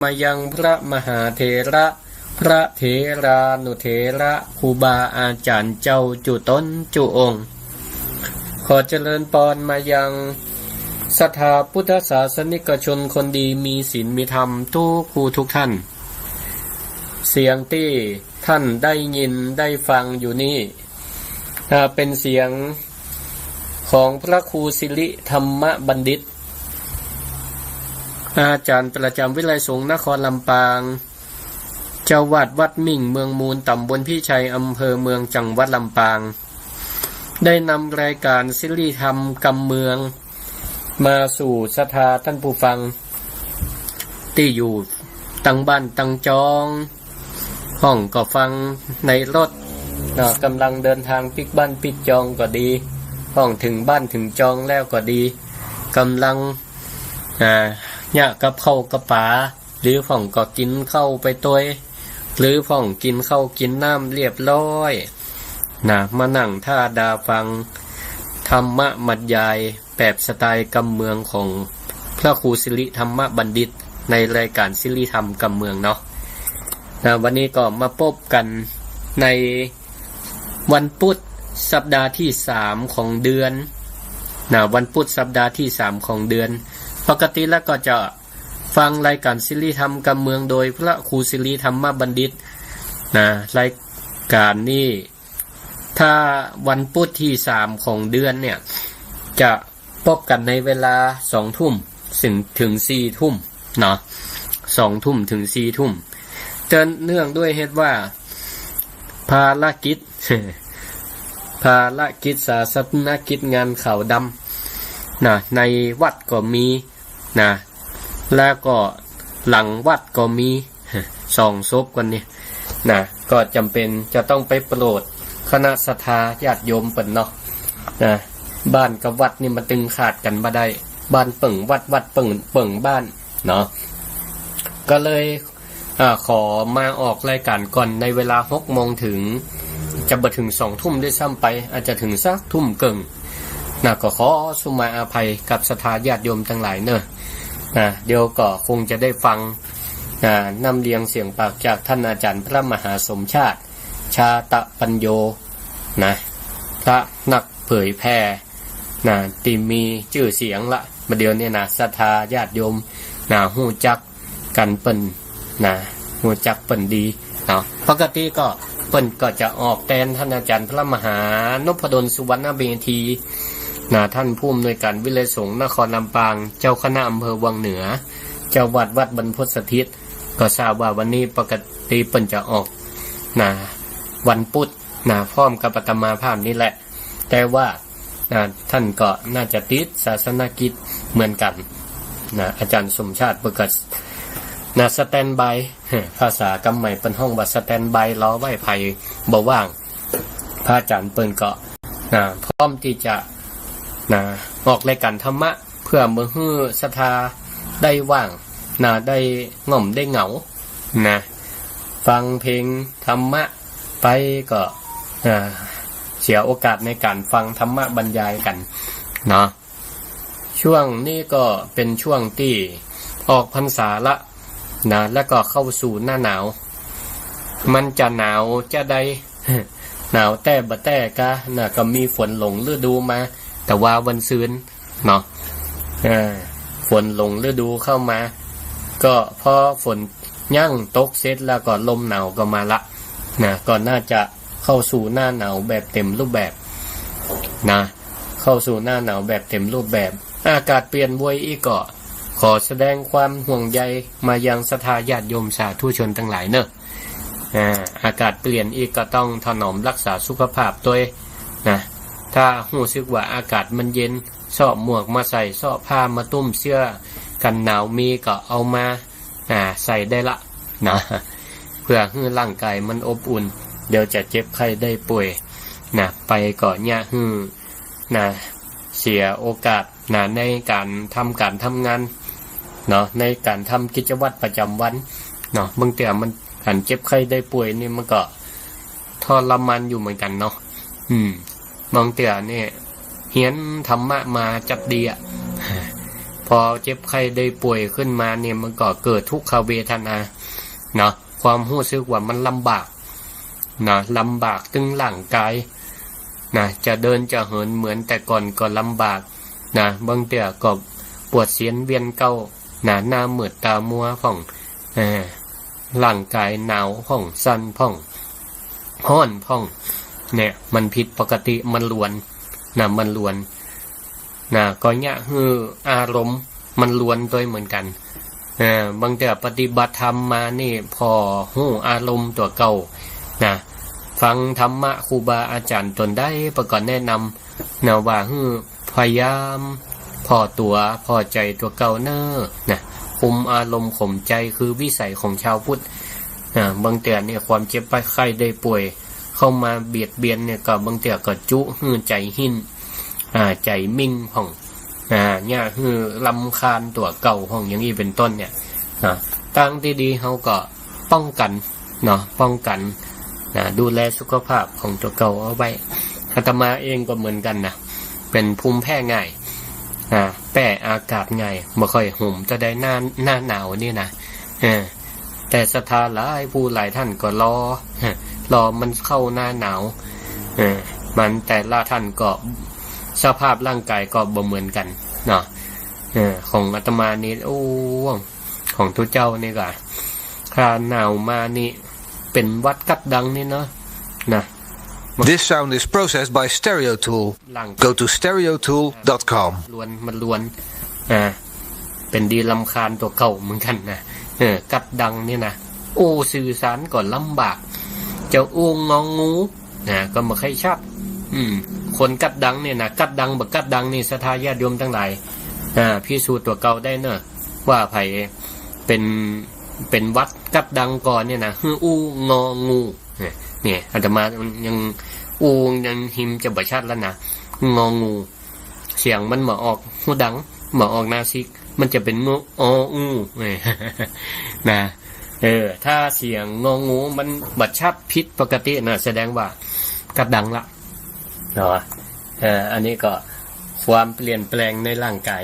มายังพระมหาเถระพระเถรานุเถระครูบาอาจารย์เจ้าจุตนจุองค์ขอเจริญพรมายังศรัทธาพุทธศาสนิกชนคนดีมีศีลมีธรรมทุกผู้ทุกท่านเสียงที่ท่านได้ยินได้ฟังอยู่นี่เป็นเสียงของพระครูสิริธรรมบัณฑิตอาจารย์ประจำวิไลสงฆ์นครลำปางเจ้าวาดวัดมิ่งเมืองมูลตำบลพิชัยอำเภอเมืองจังหวัดลำปางได้นำรายการสิริธรรมกำเมืองมาสู่ศรัทธาท่านผู้ฟังที่อยู่ตั้งบ้านตั้งจองห้องก็ฟังในรถกำลังเดินทางปิกบ้านปิกจองก็ดีห้องถึงบ้านถึงจองแล้วก็ดีกำลังเนี่ยกับข้าวกับป๋าหรือฝ่องก็กินข้าวไปตัวหรือฝ่องกินข้าวกินน้ำเรียบร้อยมานั่งท่าดาฟังธรรมะบรรยายแบบสไตล์กำเมืองของพระครูสิริธรรมบัณฑิตในรายการสิริธรรมกำเมืองเนาะวันนี้ก็มาพบกันในวันพุธสัปดาห์ที่3ของเดือนวันพุธสัปดาห์ที่3ของเดือนปกติแล้วก็จะฟังรายการสิริธรรมกำเมืองโดยพระครูสิริธรรมบัณฑิตรายการนี้ถ้าวันพุธที่3ของเดือนเนี่ยจะพบกันในเวลา 2 ทุ่มถึง 4 ทุ่มเนาะ2 ทุ่มถึง 4 ทุ่มเนื่องด้วยเหตุว่าภารกิจศาสนกิจงานขาวดำในวัดก็มีแล้วก็หลังวัดก็มี2 ศพกันนี่ก็จำเป็นจะต้องไปโปรดคณะศรัทธาญาติโยมเปิ่นเนาะบ้านกับวัดนี่มันตึงขาดกันบ่ได้บ้านเปิ่งวัดเปิ่งบ้านเนาะก็เลยขอมาออกรายการก่อนในเวลา 6 โมงถึงจะบ่ถึง 2 ทุ่มด้วยซ้ำไปอาจจะถึงสักทุ่มเกิงก็ขอสุมาอภัยกับศรัทธาญาติโยมทั้งหลายเนอะเดี๋ยวก็คงจะได้ฟังนำเรียงเสียงปากจากท่านอาจารย์พระมหาสมชาติชาตะปัญโยพระนักเผยแพร่ที่มีชื่อเสียงละมาเดี๋ยวนี้ศรัทธาญาติโยมฮู้จักกันเปิ้นฮู้จักเปิ้นดีปกติก็เปิ้นก็จะออกแทนท่านอาจารย์พระมหานพดลสุวรรณเมธีท่านผู้อำนวยการวิไลสงฆ์นครลำปางเจ้าคณะอำเภอวังเหนือเจ้าวัดบรรพตสถิตก็ทราบว่าวันนี้ปกติเปิ้นจะออกวันพุธพร้อมกับอาตมาภาพนี้แหละแต่ว่าท่านก็น่าจะติดศาสนกิจเหมือนกันอาจารย์สมชาติประกาศสแตนบายภาษากำใหม่เป็นห้องว่าสแตนบายรอไว้ภัยบ่ว่างพระอาจารย์เปิ้นก็พร้อมที่จะออกรายการธรรมะเพื่อมือฮื้อศรัทธาได้ว่างได้ง่อมได้เหงาฟังเพลงธรรมะไปก็เสียโอกาสในการฟังธรรมะบรรยายกันช่วงนี้ก็เป็นช่วงที่ออกพรรษาละแล้วก็เข้าสู่หน้าหนาวมันจะหนาวจะได้หนาวแต่บ่แต่ก็มีฝนหลงฤดูมาแต่ว่าวันซืนฝนหลงฤดูเข้ามาก็พอฝนยั่งตกเสร็จแล้วก็ลมหนาวก็มาละก็น่าจะเข้าสู่หน้าหนาวแบบเต็มรูปแบบเข้าสู่หน้าหนาวแบบเต็มรูปแบบอากาศเปลี่ยนบ่อยอีกก็ขอแสดงความห่วงใยมายังศรัทธาญาติโยมสาธุชนทั้งหลายเนอะอากาศเปลี่ยนอีกก็ต้องถนอมรักษาสุขภาพตัวถ้ารู้สึกว่าอากาศมันเย็นซอกหมวกมาใส่ซอกผ้ามาตุ้มเสื้อกันหนาวมีก็เอามาใส่ได้ละเพื่อให้ร่างกายมันอบอุ่นเดี๋ยวจะเจ็บไข้ได้ป่วยไปก็เนี่ยเสียโอกาสในการทำงานในการทำกิจวัตรประจำวันบางทีมันการเจ็บไข้ได้ป่วยนี่มันก็ทรมานอยู่เหมือนกันบางทีเนี่ยเฮียนธรรมะมาจับดี พอเจ็บไข้ได้ป่วยขึ้นมาเนี่ยมันก็เกิดทุกขเวทนาเนาะความรู้สึกว่ามันลำบากนะลำบากตึงร่างกายนะจะเดินจะเหินเหมือนแต่ก่อนก็ลำบากนะบางเตี่ยก็ปวดเสียนเวียนเก้านะหน้ามืดตามัวพ่องร่างกายหนาวพ่องสั่นพ่องห้อนพ่องเนี่ยมันผิดปกติมันลวนนะมันลวนนะก็เนี่ยคืออารมณ์มันลวนตัวเหมือนกันบางแต่ปฏิบัติธรรมมานี่พอหู้อารมณ์ตัวเก่านะฟังธรรมะครูบาอาจารย์ตนได้ประกอบแนะนำนะว่าพยายามพอตัวพอใจตัวเก่าเนอนะคุมอารมณ์ข่มใจคือวิสัยของชาวพุทธบางแต่เนี่ยความเจ็บไข้ได้ป่วยเข้ามาเบียดเบียนเนี่ยก็บางแต่ก็จุใจหินใจมิ่งของเนี่ยคือลำคาญตัวเก่าของอย่างนี้เป็นต้นเนี่ยตั้งที่ดีเขาก็ป้องกันเนาะป้องกันดูแลสุขภาพของตัวเก่าเอาไว้อาตมาเองก็เหมือนกันนะเป็นภูมิแพ้ง่ายแป้อากาศง่ายไม่ค่อยห่มจะได้หน้าหนาวนี่นะแต่ศรัทธาหลายผู้หลายท่านก็รอมันเข้าหน้าหนาวมันแต่ละท่านก็สภาพร่างกายก็บ่เหมือนกันเนาะของอาตมานี่ของทุกเจ้านี่ก็ถ้าหนาวมานี่เป็นวัดกัดดังนี่เนาะนะ This sound is processed by Stereo Tool. Go to stereotool.com. มันล้วนเป็นดีลำคาญตัวเก่าเหมือนกันนะกัดดังนี่นะสื่อสารก่อนลำบากเจ้าองงงูก็ไม่ค่อยชัดคนกัดดังเนี่ยนะกัดดังบักกัดดังนี่ศรัทธาญาติโยมทั้งหลายพิสูจน์ตัวเก่าได้เนอะว่าไผเป็นวัดกัดดังก่อนเนี่ยนะงองูเนี่ยอาตมายังยังหิมจะบ่ชัดแล้วนะงองูเสียงมันมาออกหูดังมาออกนาซิกมันจะเป็นงูนะถ้าเสียงงองูมันบ่ชัดผิดปกตินะแสดงว่ากัดดังละเนาะอันนี้ก็ความเปลี่ยนแปลงในร่างกาย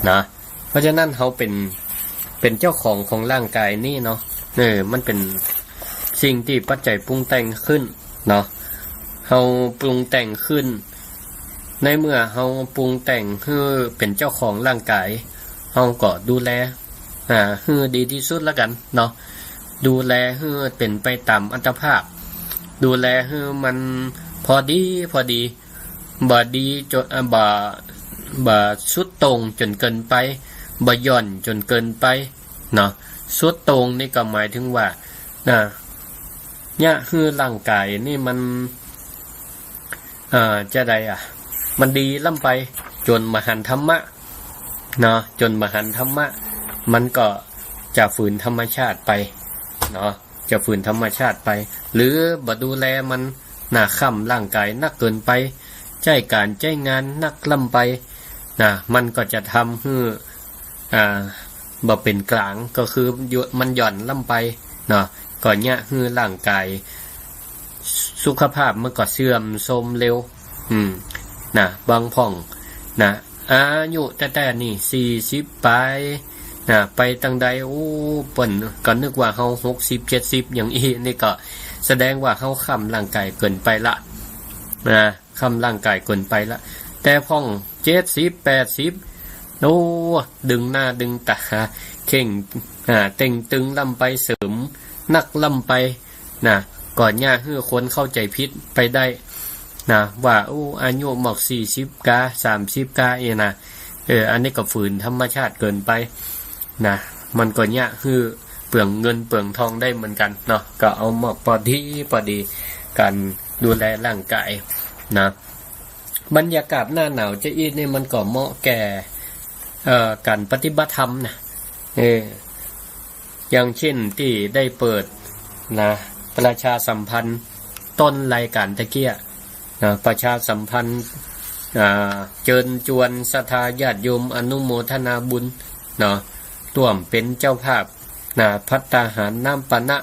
นะเพราะฉะนั้นเขาเป็นเจ้าของร่างกายนี่เนาะมันเป็นสิ่งที่ปัจจัยปรุงแต่งขึ้นเนาะเขาปรุงแต่งขึ้นในเมื่อเขาปรุงแต่งคือเป็นเจ้าของร่างกายเขาก็ดูแลคือดีที่สุดแล้วกันเนาะดูแลคือเป็นไปตามอัตภาพดูแลคือมันพอดีบ่ดีจนบ่สุดตรงจนเกินไปบ่หย่อนจนเกินไปเนาะสุดตรงนี่ก็หมายถึงว่าเนี่ยคือร่างกายนี่มันจะได้มันดีล่ำไปจนมหันธรรมะเนาะจนมหันธรรมะมันก็จะฝืนธรรมชาติไปเนาะจะฝืนธรรมชาติไปหรือบ่ดูแลมันค่ำร่างกายนักเกินไปใจการใจงานนักล่ำไปมันก็จะทำให้บ่เป็นกลางก็คือมันหย่อนล่ำไปเนาะก่อนเนี่ยคือร่างกายสุขภาพมันก็เสื่อมโทรมเร็วบางพ่องอายุแต่นี่40ไปตั้งใดเปิ้นก็นึกว่าเฮา60 70อย่างอีนี่ก็แสดงว่าเฮาค้ำร่างกายเกินไปละค้ำร่างกายเกินไปละแต่พ่อง70 80ดึงหน้าดึงตาเข่งเต่งตึงลำไปเสริมนักลำไปก่อนเนี่ยคือคนเข้าใจผิดไปได้ว่าอายุหมอก40กา30กาอันนี้ก็ฝืนธรรมชาติเกินไปมันก็เนี่ยคือเปลืองเงินเปลืองทองได้เหมือนกันเนาะก็เอาหมอกพอดีการดูแลร่างกายบรรยากาศหน้าหนาวจะอีกนี่มันก็เหมาะแก่การปฏิบัติธรรมอย่างเช่นที่ได้เปิดประชาสัมพันธ์ต้นรายการตะเกียประชาสัมพันธ์เชิญชวนศรัทธาญาติโยมอนุโมทนาบุญร่วมเป็นเจ้าภาพภัตตาหารน้ำปานะ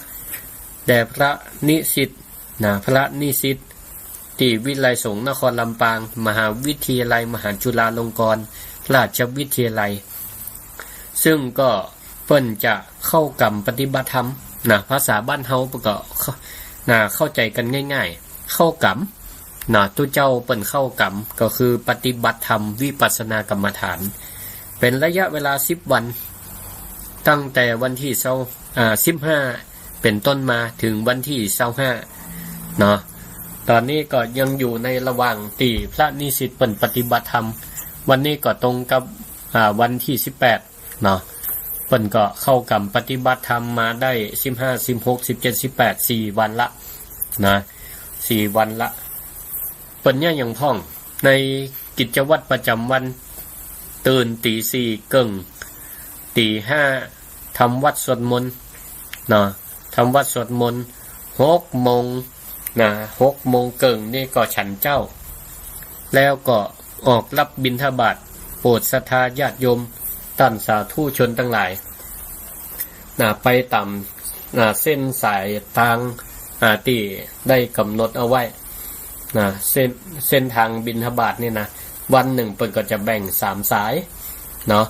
แด่พระนิสิตที่วิไลสงฆ์นครลำปางมหาวิทยาลัยมหาจุฬาลงกรณราชวิทยาลัย ซึ่งก็เพิ่นจะเข้ากรรมปฏิบัติธรรมนะภาษาบ้านเฮาก็นะเข้าใจกันง่ายๆเข้ากรรมนะตุเจ้าเปิ้นเข้ากรรมก็คือปฏิบัติธรรมวิปัสสนากรรมฐานเป็นระยะเวลา10วันตั้งแต่วันที่15เป็นต้นมาถึงวันที่25เนาะตอนนี้ก็ยังอยู่ในระหว่างที่พระนิสิตเปิ้นปฏิบัติธรรมวันนี้ก็ตรงกับวันที่18เนาะเปิ้นก็เข้ากรรมปฏิบัติธรรมมาได้15 16 17 18 4วันละนะ4วันละเปิ้นเนี่ยยังพ่องในกิจวัตรประจำวันตื่นตี 4กึ่งตี5ทำวัดสวดมนต์เนาะทำวัดสวดมนต์6โมงนะ6โมงเกิงนี่ก็ฉันเจ้าแล้วก็ออกรับบิณฑบาตโปรดศรัทธาญาติโยมท่านสาธุชนทั้งหลายนะไปตามเส้นสายทางที่ได้กำหนดเอาไว้นะเส้นทางบิณฑบาตนี่นะวันหนึ่งเพิ่นก็จะแบ่ง3สายเนาะ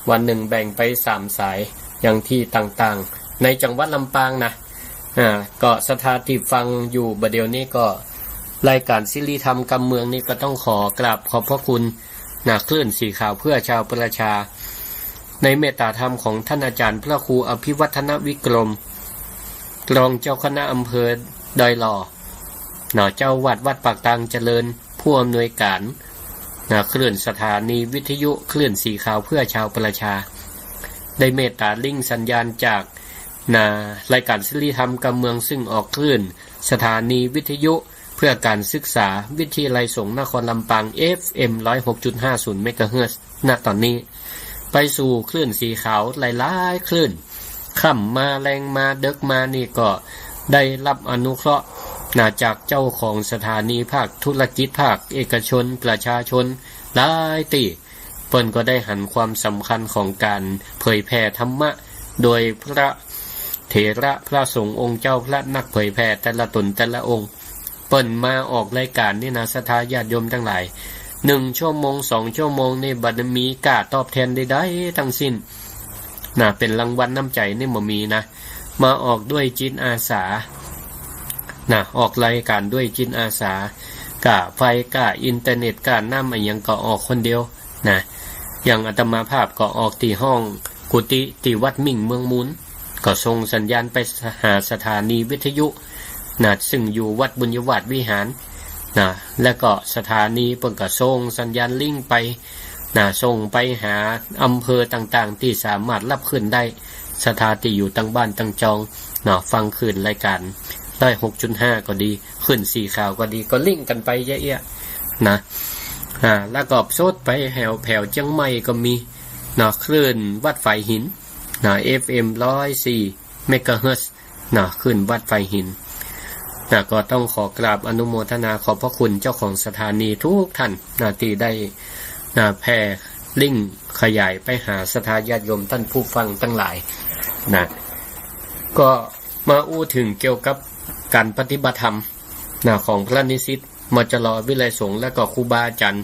วันหนึ่งแบ่งไป3สายอย่างที่ต่างๆในจังหวัดลำปางนะก็สถานที่ฟังอยู่บัดเดี๋ยวนี้ก็รายการศิริธรรมกำเมืองนี่ก็ต้องขอกราบขอบพระคุณคลื่นสีขาวเพื่อชาวประชาในเมตตาธรรมของท่านอาจารย์พระครูอภิวัฒนวิกรมรองเจ้าคณะอำเภอดอยหล่อเจ้าวัดปากตังเจริญผู้อำนวยการคลื่นสถานีวิทยุคลื่นสีขาวเพื่อชาวประชาได้เมตตาลิงสัญญาณจากรายการศิริธรรมกำเมืองซึ่งออกคลื่นสถานีวิทยุเพื่อการศึกษาวิทยาลัยสงฆ์นครลำปาง FM 106.50 เมกะเฮิรตซ์ณตอนนี้ไปสู่คลื่นสีขาวหลายๆคลื่นค่ำมาแรงมาดึกมานี่ก็ได้รับอนุเคราะห์จากเจ้าของสถานีภาคธุรกิจภาคเอกชนประชาชนหลายที่เพิ่นก็ได้หันความสำคัญของการเผยแผ่ธรรมะโดยพระเถระพระสงฆ์องค์เจ้าพระนักเผยแผ่แต่ละตนแต่ละองค์เปิ้นมาออกรายการนี่นะศรัทธาญาติโยมทั้งหลาย1ชั่วโมง2ชั่วโมงนี่บัดมีกาตอบแทนได้ทั้งสิ้นเป็นรางวัลน้ำใจนี่บ่มีนะมาออกด้วยจิตอาสาออกรายการด้วยจิตอาสากะไฟกะอินเทอร์เน็ตกะน้ำอะไรยังก็ออกคนเดียวอย่างอาตมาภาพก็ออกที่ห้องกุฏิที่วัดมิ่งเมืองมูลก็ส่งสัญญาณไปหาสถานีวิทยุซึ่งอยู่วัดบุญยวาทวิหารและก็สถานีเพิ่นก็ส่งสัญญาณลิงก์ไปส่งไปหาอำเภอต่างๆที่สามารถรับขึ้นได้สถานที่อยู่ตั้งบ้านตั้งจองฟังคืนรายการได้ 6.5 ก็ดีขึ้นสีขาวก็ดีก็ลิงก์กันไปเยอะๆแล้วก็โซดไปแถวเชียงใหม่ก็มีคลื่นวัดไฟหินFM 104 เมกะเฮิรตซ์ขึ้นวัดไฟหินก็ต้องขอกราบอนุโมทนาขอบพระคุณเจ้าของสถานีทุกท่านที่ได้แพร่ลิงก์ขยายไปหาสถาญาติโยมท่านผู้ฟังทั้งหลายก็มาอู้ถึงเกี่ยวกับการปฏิบัติธรรมของพระนิสิตมจร.วิไลสงฆ์และก็ครูบาอาจารย์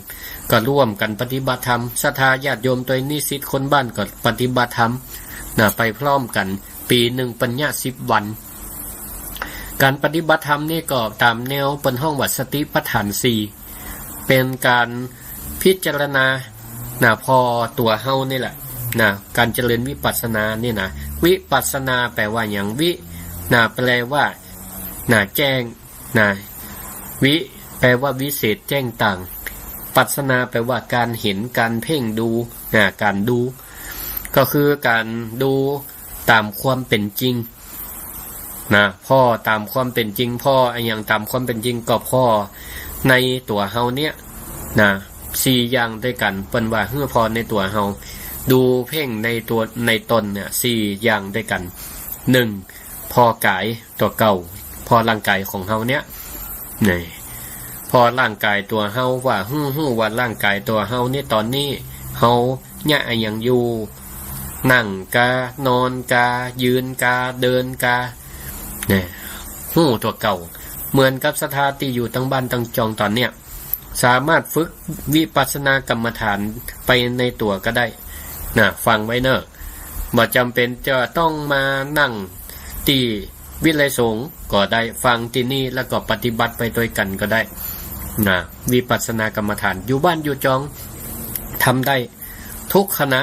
ก็ร่วมกันปฏิบัติธรรมสถาญาติโยมตัวนิสิตคนบ้านก็ปฏิบัติธรรมไปพร้อมกันปีหนึ่งปัญญา10 วันการปฏิบัติธรรมนี่ก็ตามแนวเป็นห้องวัดสติปัฏฐาน4เป็นการพิจารณาพอตัวเฮานี่แหละการเจริญวิปัสสนานี่วิปัสสนาแปลว่าอย่างวิแปลว่าแจ้งวิแปลว่าวิเศษแจ้งต่างปัสสนาแปลว่าการเห็นการเพ่งดูการดูก็คือการดูตามความเป็นจริงพ่อตามความเป็นจริงพ่ออย่างตามความเป็นจริงก็พ่อในตัวเฮาเนี่ย4อย่างด้วยกันเปิ้นว่าเฮือพอในตัวเฮาดูเพ่งในตัวในตนเนี่ย4อย่างด้วยกัน1พอกายตัวเก่าพอร่างกายของเฮาเนี่ยพอร่างกายตัวเฮาว่าฮู้ว่าร่างกายตัวเฮานี่ตอนนี้เฮาเนี่ยอย่างอยู่นั่งกานอนกายืนกาเดินกาฮู้ตัวเก่าเหมือนกับสถานที่อยู่ตั้งบ้านตั้งจองตอนเนี้ยสามารถฝึกวิปัสสนากรรมฐานไปในตัวก็ได้ฟังไว้เนอะ บ่จำเป็นจะต้องมานั่งที่วิไลสงฆ์ก็ได้ฟังที่นี่แล้วก็ปฏิบัติไปด้วยกันก็ได้นะวิปัสสนากรรมฐานอยู่บ้านอยู่จองทำได้ทุกขณะ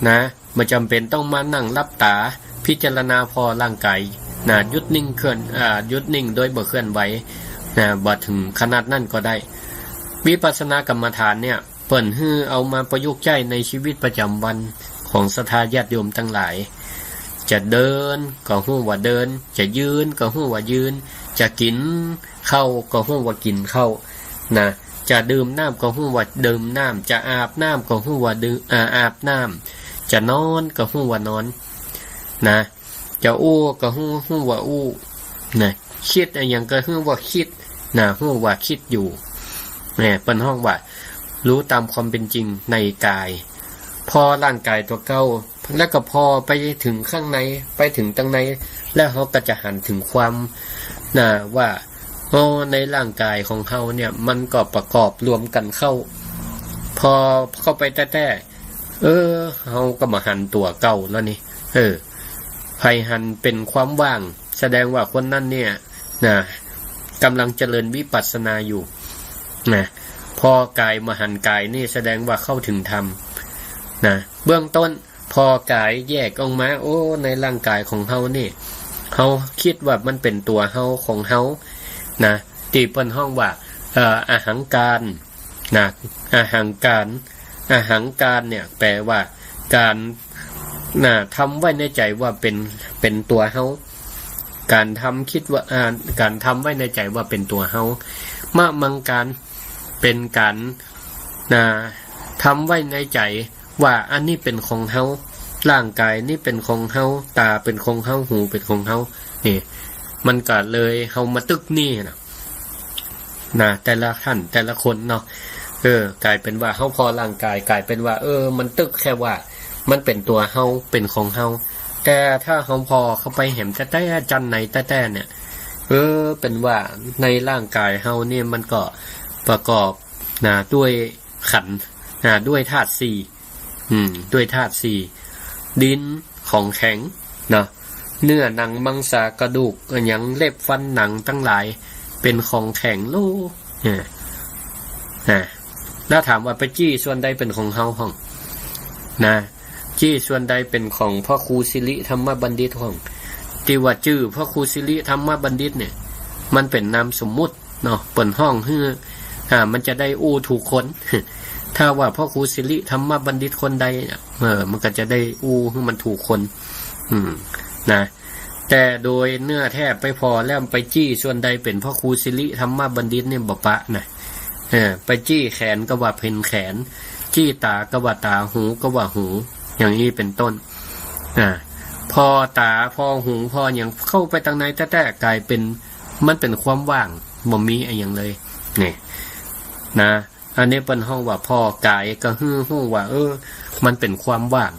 นะบ่จำเป็นต้องมานั่งรับตาพิจารณาพอร่างกายนะหยุดนิ่งเคลื่อนหยุดนิ่งโดยบ่เคลื่อนไหวนะบ่ถึงขนาดนั้นก็ได้วิปัสสนากรรมฐานเนี่ยเปิ้นฮื้อเอามาประยุกต์ใช้ในชีวิตประจำวันของศรัทธาญาติโยมทั้งหลายจะเดินก็ฮู้ว่าเดินจะยืนก็ฮู้ว่ายืนจะกินข้าวก็ฮู้ว่ากินข้าวนะจะดื่มน้ำก็ฮู้ว่าดื่มน้ำจะอาบน้ำก็ฮู้ว่าอาบน้ำจะนอนก็ฮู้ว่านอนนะจะอู้ก็ฮู้ว่าอู้นะคิดอะไรอย่างก็ฮู้ว่าคิดนะฮู้ว่าคิดอยู่เนี่ยเป็นห้องว่ารู้ตามความเป็นจริงในกายพอร่างกายตัวเก่าแล้วก็พอไปถึงข้างในไปถึงตรงในแล้วเขาก็จะหันถึงความนะว่าในร่างกายของเขาเนี่ยมันก็ประกอบรวมกันเข้าพอเข้าไปแต่เขาก็มาหันตัวเก่าแล้วนี่ไผหันเป็นความว่างแสดงว่าคนนั้นเนี่ยนะกำลังเจริญวิปัสสนาอยู่นะพอกายมาหันกายนี่แสดงว่าเข้าถึงธรรมนะเบื้องต้นพอกายแยกออกมาในร่างกายของเฮานี่เฮาคิดว่ามันเป็นตัวเฮาของเฮานะที่เปิ้นห้องว่าอาหังการนะอาหังการเนี่ยแปลว่าการทำไว้ในใจว่าเป็นตัวเฮาการทำคิดว่าการทำไว้ในใจว่าเป็นตัวเฮามะมังการเป็นการทำไว้ในใจว่าอันนี้เป็นของเฮาร่างกายนี่เป็นของเฮาตาเป็นของเฮาหูเป็นของเฮานี่มันก็เลยเฮามาตึกนี่นะแต่ละท่านแต่ละคนเนาะกลายเป็นว่าเฮาพอร่างกายกลายเป็นว่ามันตึกแค่ว่ามันเป็นตัวเฮาเป็นของเฮาแต่ถ้าเฮาพอเข้าไปเห็นแต่จันไหนแต่เนี่ยเป็นว่าในร่างกายเฮาเนี่ยมันก็ประกอบด้วยขันธ์ด้วยธาตุ4ด้วยธาตุ4ดินของแข็งเนาะเนื้อหนังมังสากระดูกอย่างเล็บฟันหนังทั้งหลายเป็นของแข็งโลแล้วถามว่าไปจี้ส่วนใดเป็นของเฮาห้องนะจี้ส่วนใดเป็นของพ่อครูสิริธรรมบัณฑิตห้องที่ว่าชื่อพ่อครูสิริธรรมบัณฑิตเนี่ยมันเป็นนามสมมุติเนาะเปิ่นห้องมันจะได้ถูกคนถ้าว่าพ่อครูสิริธรรมบัณฑิตคนใดมันก็จะได้ให้มันถูกคนนะแต่โดยเนื้อแท้ไปพอแล้วไปจี้ส่วนใดเป็นพ่อครูสิริธรรมบัณฑิตเนี่ยบ่ปะนะไปจี้แขนก็ว่าเป็นแขนจี้ตาก็ว่าตาหูก็ว่าหูอย่างนี้เป็นต้นพอตาพอหูพออย่างเข้าไปทางในแต่กลายเป็นมันเป็นความว่างบ่มีอะไรอย่างเลยนี่นะอันนี้เป็นห้องว่าพอกายก็ฮู้ว่ามันเป็นความว่าง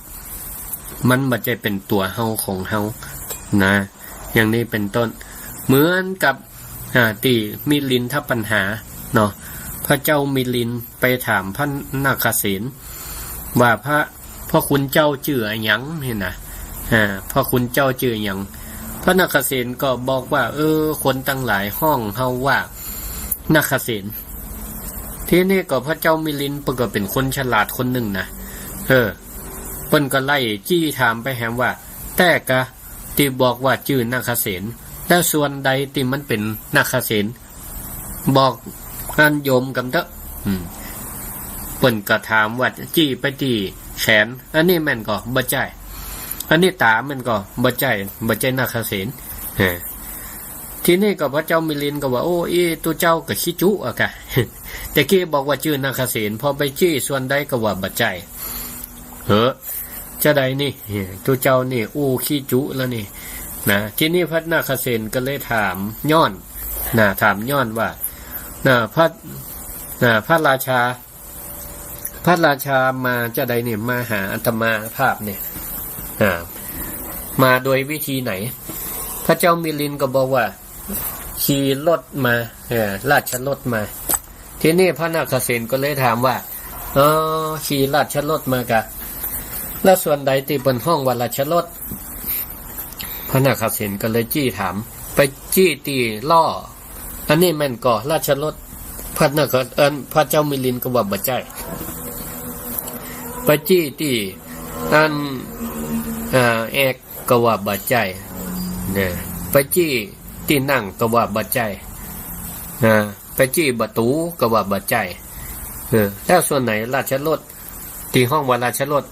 มันบ่ใช่เป็นตัวเฮาของเฮานะอย่างนี้เป็นต้นเหมือนกับที่มิลินทปัญหาเนาะพระเจ้ามิลินไปถามพระนาคเสนว่าพระคุณเจ้าชื่ออะไรหยังนี่นะพระคุณเจ้าชื่อหยังพระนาคเสนก็บอกว่าคนตั้งหลายห้องเฮาว่านาคเสนทีนี้ก็พระเจ้ามิลินเพิ่นก็เป็นคนฉลาดคนหนึ่งนะเพิ่นก็ไล่จี้ถามไปแฮมว่าแต่กะที่บอกว่าชื่อนาคเสนแล้วส่วนใดที่มันเป็นนาคเสนบอกอันโยมกันเถอะเพิ่นก็ถามว่าจี้ไปที่แขนอันนี้แม่นก็บ่ใช่อันนี้ตามันก็บ่ใช่นาคเสนทีนี้ก็พระเจ้ามิลินก็ว่าตัวเจ้าก็ขี้จุอ่ะกะแต่กี้บอกว่าชื่อนาคเสนพอไปจี้ส่วนใดก็ว่าบ่ใช่จะใดนี่ตัวเจ้านี่ขี้จุแล้วนี่นะทีนี้พระนาคเสนก็เลยถามย้อนถามย้อนว่าพระราชามาจะใดเนี่ยมาหาอาตมาภาพเนี่ยมาโดยวิธีไหนพระเจ้ามิลินก็บอกว่าขี่รถมาราชรถมาทีนี้พระนาคเสนก็เลยถามว่าขี่ราชรถมากะ และส่วนใดที่เป็นห้องว่าราชรสพระนาคเษนก็เลยจี้ถามไปจี้ตีล่ออันนี้แม่นก่อราชรสพระนาคพระเจ้ามิลินก็ว่าบ่ใจไปจี้ตีอันเอกก็ว่าบ่ใจเนี่ยไปจี้ที่นั่งก็ว่าบ่ใจไปจี้ประตูก็ว่าบ่ใจแล้วส่วนไหนราชรสที่ห้องว่าราชรส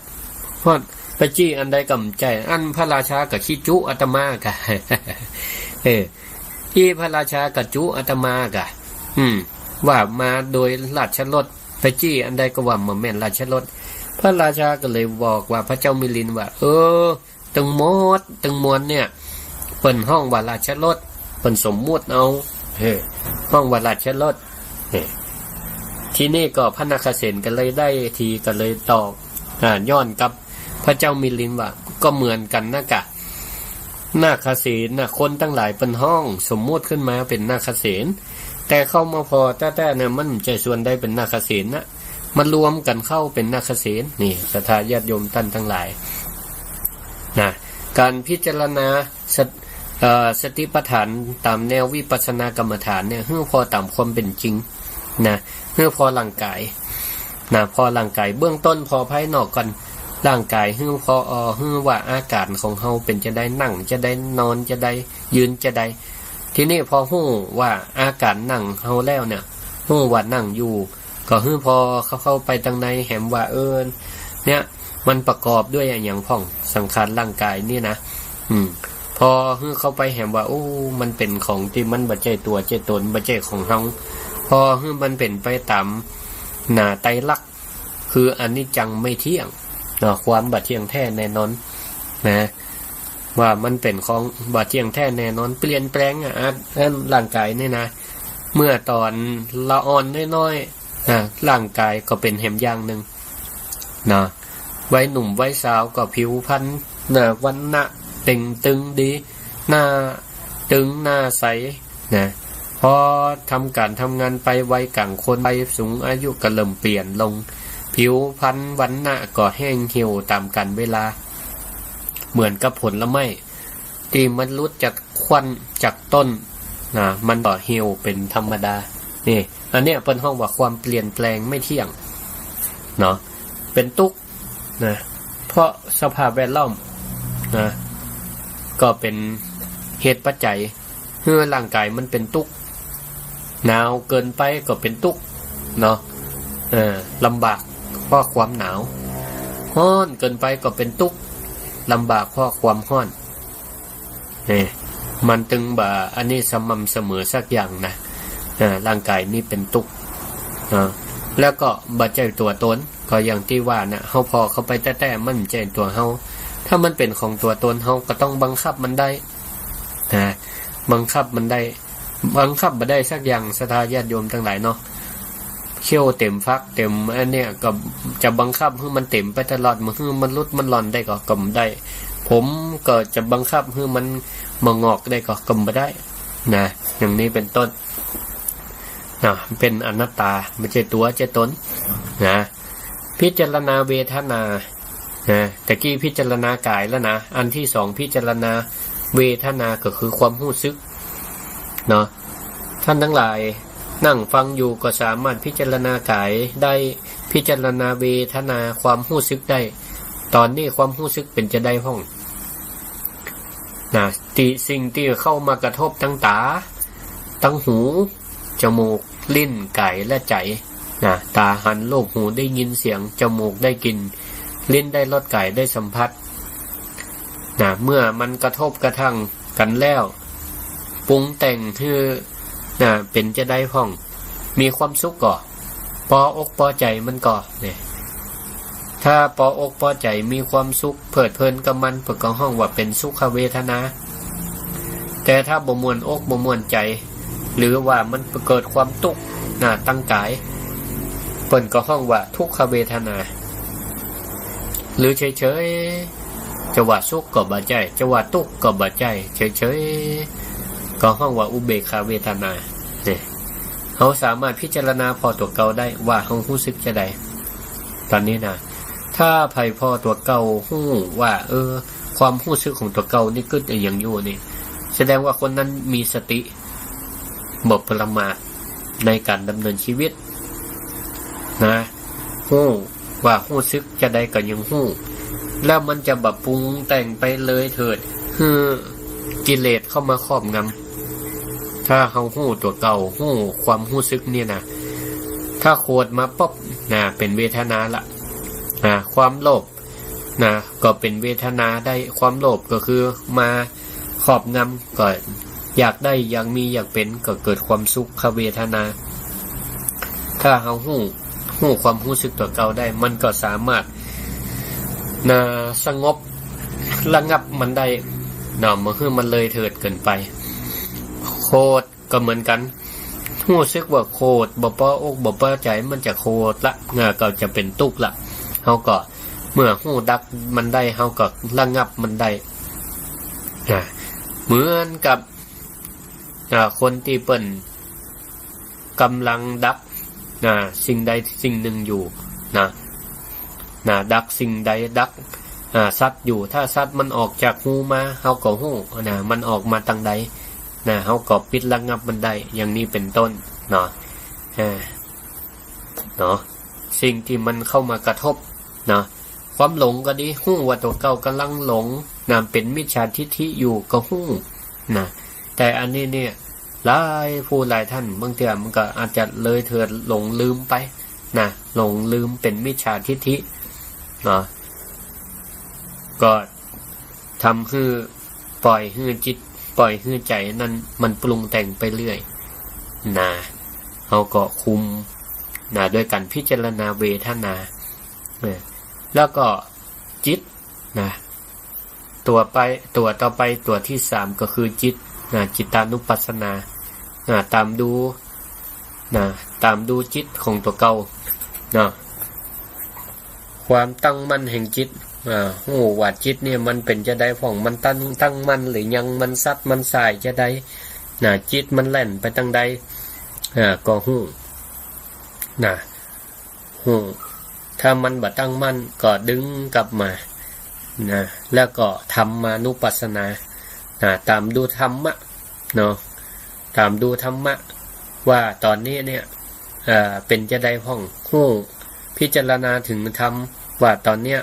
เพราะไปจี้อันใดกำใจอันพระราชากับขี้จุอาตมากะที่พระราชากับจุอาตมากะว่ามาโดยราชรสไปจี้อันใดก็ว่าบ่แม่นราชรสพระราชาก็เลยบอกว่าพระเจ้ามิลินว่าตึงมวลเนี่ยเปิ้นห้องว่าราชรสเปิ้นสมมุติเอาห้องว่าราชรสทีนี้ก็พระนาคเษนก็เลยได้ทีก็เลยตอบย้อนกับพระเจ้ามิลินว่าก็เหมือนกันนะกะนาคเษนนะคนตั้งหลายเป็นห้องสมมุติขึ้นมาเป็นนาคเษนแต่เข้ามาพอแต่เนี่ยมันใจส่วนได้เป็นนาคเษนนะมันรวมกันเข้าเป็นนาคเษนนี่ศรัทธาญาติโยมท่านทั้งหลายนะการพิจารณาสติปัฏฐานตามแนววิปัสสนากรรมฐานเนี่ยพอตามความเป็นจริงนะพอร่างกายนะพอร่างกายเบื้องต้นพอภายนอกก่อนร่างกายพอว่าอาการของเฮาเป็นจะได้นั่งจะได้นอนจะได้ยืนจะได้ทีนี้พอฮู้ว่าอาการนั่งเฮาแล้วเนี่ยฮู้ว่านั่งอยู่ก็พอเข้าไปทางในแหมว่าเนี่ยมันประกอบด้วยอย่างพ่องสังขารร่างกายนี่นะพอเข้าไปแหมว่ามันเป็นของที่มันบ่ใช่ตัวใช่ตนบ่ใช่ของเฮาพอมันเป็นไปตามไตรลักษณ์คืออนิจจังไม่เที่ยงความบ่เที่ยงแท้แน่นอนนะว่ามันเป็นของบ่เที่ยงแท้แน่นอนเปลี่ยนแปลงร่างกายนี่นะเมื่อตอนละอ่อนน้อยๆร่างกายก็เป็นแหมอย่างนึงวัยหนุ่มวัยสาวก็ผิวพรรณวันณะเต่งตึงดีหน้าตึงหน้าใสนะพอทำการทำงานไปวัยกลางคนวัยสูงอายุก็เริ่มเปลี่ยนลงผิวพรรณวันณะก็แห้งเหี่ยวตามกาลเวลาเหมือนกับผลไม้ที่มันรุดจากควันจากต้นมันก็เหี่ยวเป็นธรรมดานี่อันเนี้ยเป็นห้องว่าความเปลี่ยนแปลงไม่เที่ยงเป็นทุกข์นะเพราะสภาพแวดล้อมก็เป็นเหตุปัจจัยให้ร่างกายมันเป็นทุกข์หนาวเกินไปก็เป็นทุกข์ลำบากเพราะความหนาวร้อนเกินไปก็เป็นทุกข์ลำบากเพราะความร้อนนี่มันตึงบ่าอันนี้สม่ำเสมอสักอย่างนะร่างกายนี่เป็นทุกข์แล้วก็บ่ใจตัวตนก็อย่างที่ว่านะเฮาพอเข้าไปแต่มันใจตัวเฮาถ้ามันเป็นของตัวตนเฮาก็ต้องบังคับมันได้บังคับมันได้บังคับบ่ได้สักอย่างศรัทธาญาติโยมทั้งหลายเนาะเขี้ยวเต็มฟักเต็มอันเนี้ยก็จะบังคับให้มันเต็มไปตลอดมันรุดมันหล่อนได้ก็กำได้ ผมก็จะบังคับให้มันงอกได้ก็กำบ่ได้นะอย่างนี้เป็นต้นเป็นอนัตตาไม่ใช่ตัวใช่ตนนะพิจารณาเวทนาแต่กี้พิจารณากายแล้วนะอันที่สองพิจารณาเวทนาก็คือความรู้สึกท่านทั้งหลายนั่งฟังอยู่ก็สามารถพิจารณากายได้พิจารณาเวทนาความรู้สึกได้ตอนนี้ความรู้สึกเป็นจะได้ห้องสิ่งที่เข้ามากระทบทั้งตาทั้งหูจมูกลิ้นกายและใจตาหันโลกหูได้ยินเสียงจมูกได้กลิ่นลิ้นได้รสกายได้สัมผัสเมื่อมันกระทบกระทั่งกันแล้วปรุงแต่งคือเป็นจะได้ห้องมีความสุขก่อพออกพอใจมันก่อเนี่ยถ้าพออกพอใจมีความสุขเพลิดเพลินกับมันเปิดกห้องว่าเป็นสุขเวทนาแต่ถ้าบ่ม่วนอกบ่ม่วนใจหรือว่ามันเกิดความทุกข์ตั้งกายเปิดก็ห้องว่าทุกขเวทนาหรือเฉยๆจะว่าสุขก็บ่ใจจะว่าทุกข์ก็บ่ใจเฉยๆก็ห้องว่าอุเบกขาเวทนาเนี่ยเขาสามารถพิจารณาพอตัวเก่าได้ว่าเขารู้สึกจะได้ตอนนี้ ถ้าไผพ่อตัวเก่าฮู้ว่าความรู้สึกของตัวเก่านี่เกิดอย่างอยู่นี่แสดงว่าคนนั้นมีสติบ่ประมาทในการดำเนินชีวิตนะฮู้ว่ารู้สึกจะได้ก็ยังฮู้แล้วมันจะบ่ปรุงแต่งไปเลยเถิดกิเลสเข้ามาครอบงำถ้าเฮาฮู้ตัวเก่าฮู้ความรู้สึกเนี่ยนะถ้าโคตรมาป๊อบเป็นเวทนาละความโลภก็เป็นเวทนาได้ความโลภก็คือมาครอบงำก็อยากได้อยากมีอยากเป็นก็เกิดความสุขเวทนาถ้าเฮาฮู้ความรู้สึกตัวเก่าได้มันก็สามารถสงบระงับมันได้มันเลยเถิดเกินไปโคตรก็เหมือนกันรู้สึกว่าโคตรบ่พออกบ่พอใจมันจะโคตรละก็จะเป็นทุกข์ละเฮาก็เมื่อฮู้ดักมันได้เฮาก็ระงับมันได้เหมือนกับคนที่เปิ้นกำลังดักสิ่งใดสิ่งหนึ่งอยู่ดักสิ่งใดดักสัตว์อยู่ถ้าสัตว์มันออกจากหูมาเฮาก็ฮู้มันออกมาทางใดเฮาก็ปิดระงับมันได้อย่างนี้เป็นต้นเนาะสิ่งที่มันเข้ามากระทบความหลงก็ดีฮู้ว่าตัวเก่ากำลังหลงเป็นมิจฉาทิฏฐิอยู่ก็ฮู้แต่อันนี้เนี่ยหลายผู้หลายท่านบางเทื่อมันก็อาจจะเลยเถิดหลงลืมไปหลงลืมเป็นมิจฉาทิฏฐิก็ทำให้ปล่อยให้จิตปล่อยให้ใจนั้นมันปรุงแต่งไปเรื่อยเฮาก็คุมด้วยการพิจารณาเวทนาแล้วก็จิตตัวต่อไปตัวที่3ก็คือจิตจิตานุปัสสนาตามดูจิตของตัวเก่าความตั้งมั่นแห่งจิตฮู้ว่าจิตเนี่ยมันเป็นจะได้ของมันตั้งมั่นหรือยังมันซัดมันสายจะได้จิตมันแล่นไปทางใดก็ฮู้ฮู้ถ้ามันบ่ตั้งมั่นก็ดึงกลับมาแล้วก็ธรรมานุปัสสนาตามดูธรรมะตามดูธรรมะว่าตอนนี้เนี่ยเป็นจะได้ห้องฮู้พิจารณาถึงธรรมว่าตอนเนี้ย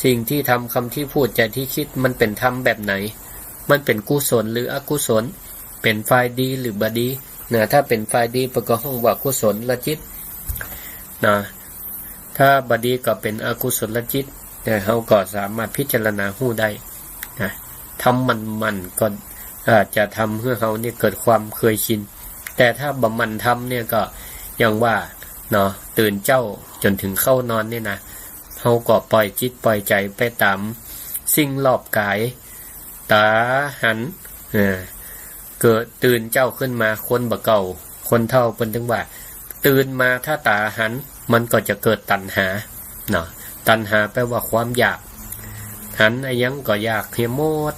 สิ่งที่ทำคำที่พูดใจที่คิดมันเป็นธรรมแบบไหนมันเป็นกุศลหรืออกุศลเป็นฝ่ายดีหรือบดีถ้าเป็นฝ่ายดีประกอบห้องว่ากุศลละจิตถ้าบดีก็เป็นอกุศลละจิตเขาก็สามารถพิจารณาฮู้ได้ทำมันก็อาจจะทำให้เขาเนี่ยเกิดความเคยชินแต่ถ้าบ่มันทำเนี่ยก็อย่างว่าตื่นเจ้าจนถึงเข้านอนเนี่ยเขาก็ปล่อยจิตปล่อยใจไปตามสิ่งรอบกายตาหันเกิดตื่นเจ้าขึ้นมาคนบ่เก่าคนเฒ่าเพิ่นถึงว่าตื่นมาถ้าตาหันมันก็จะเกิดตัณหาตัณหาแปลว่าความอยากหันอะไรยังก็อยากเฮียโมด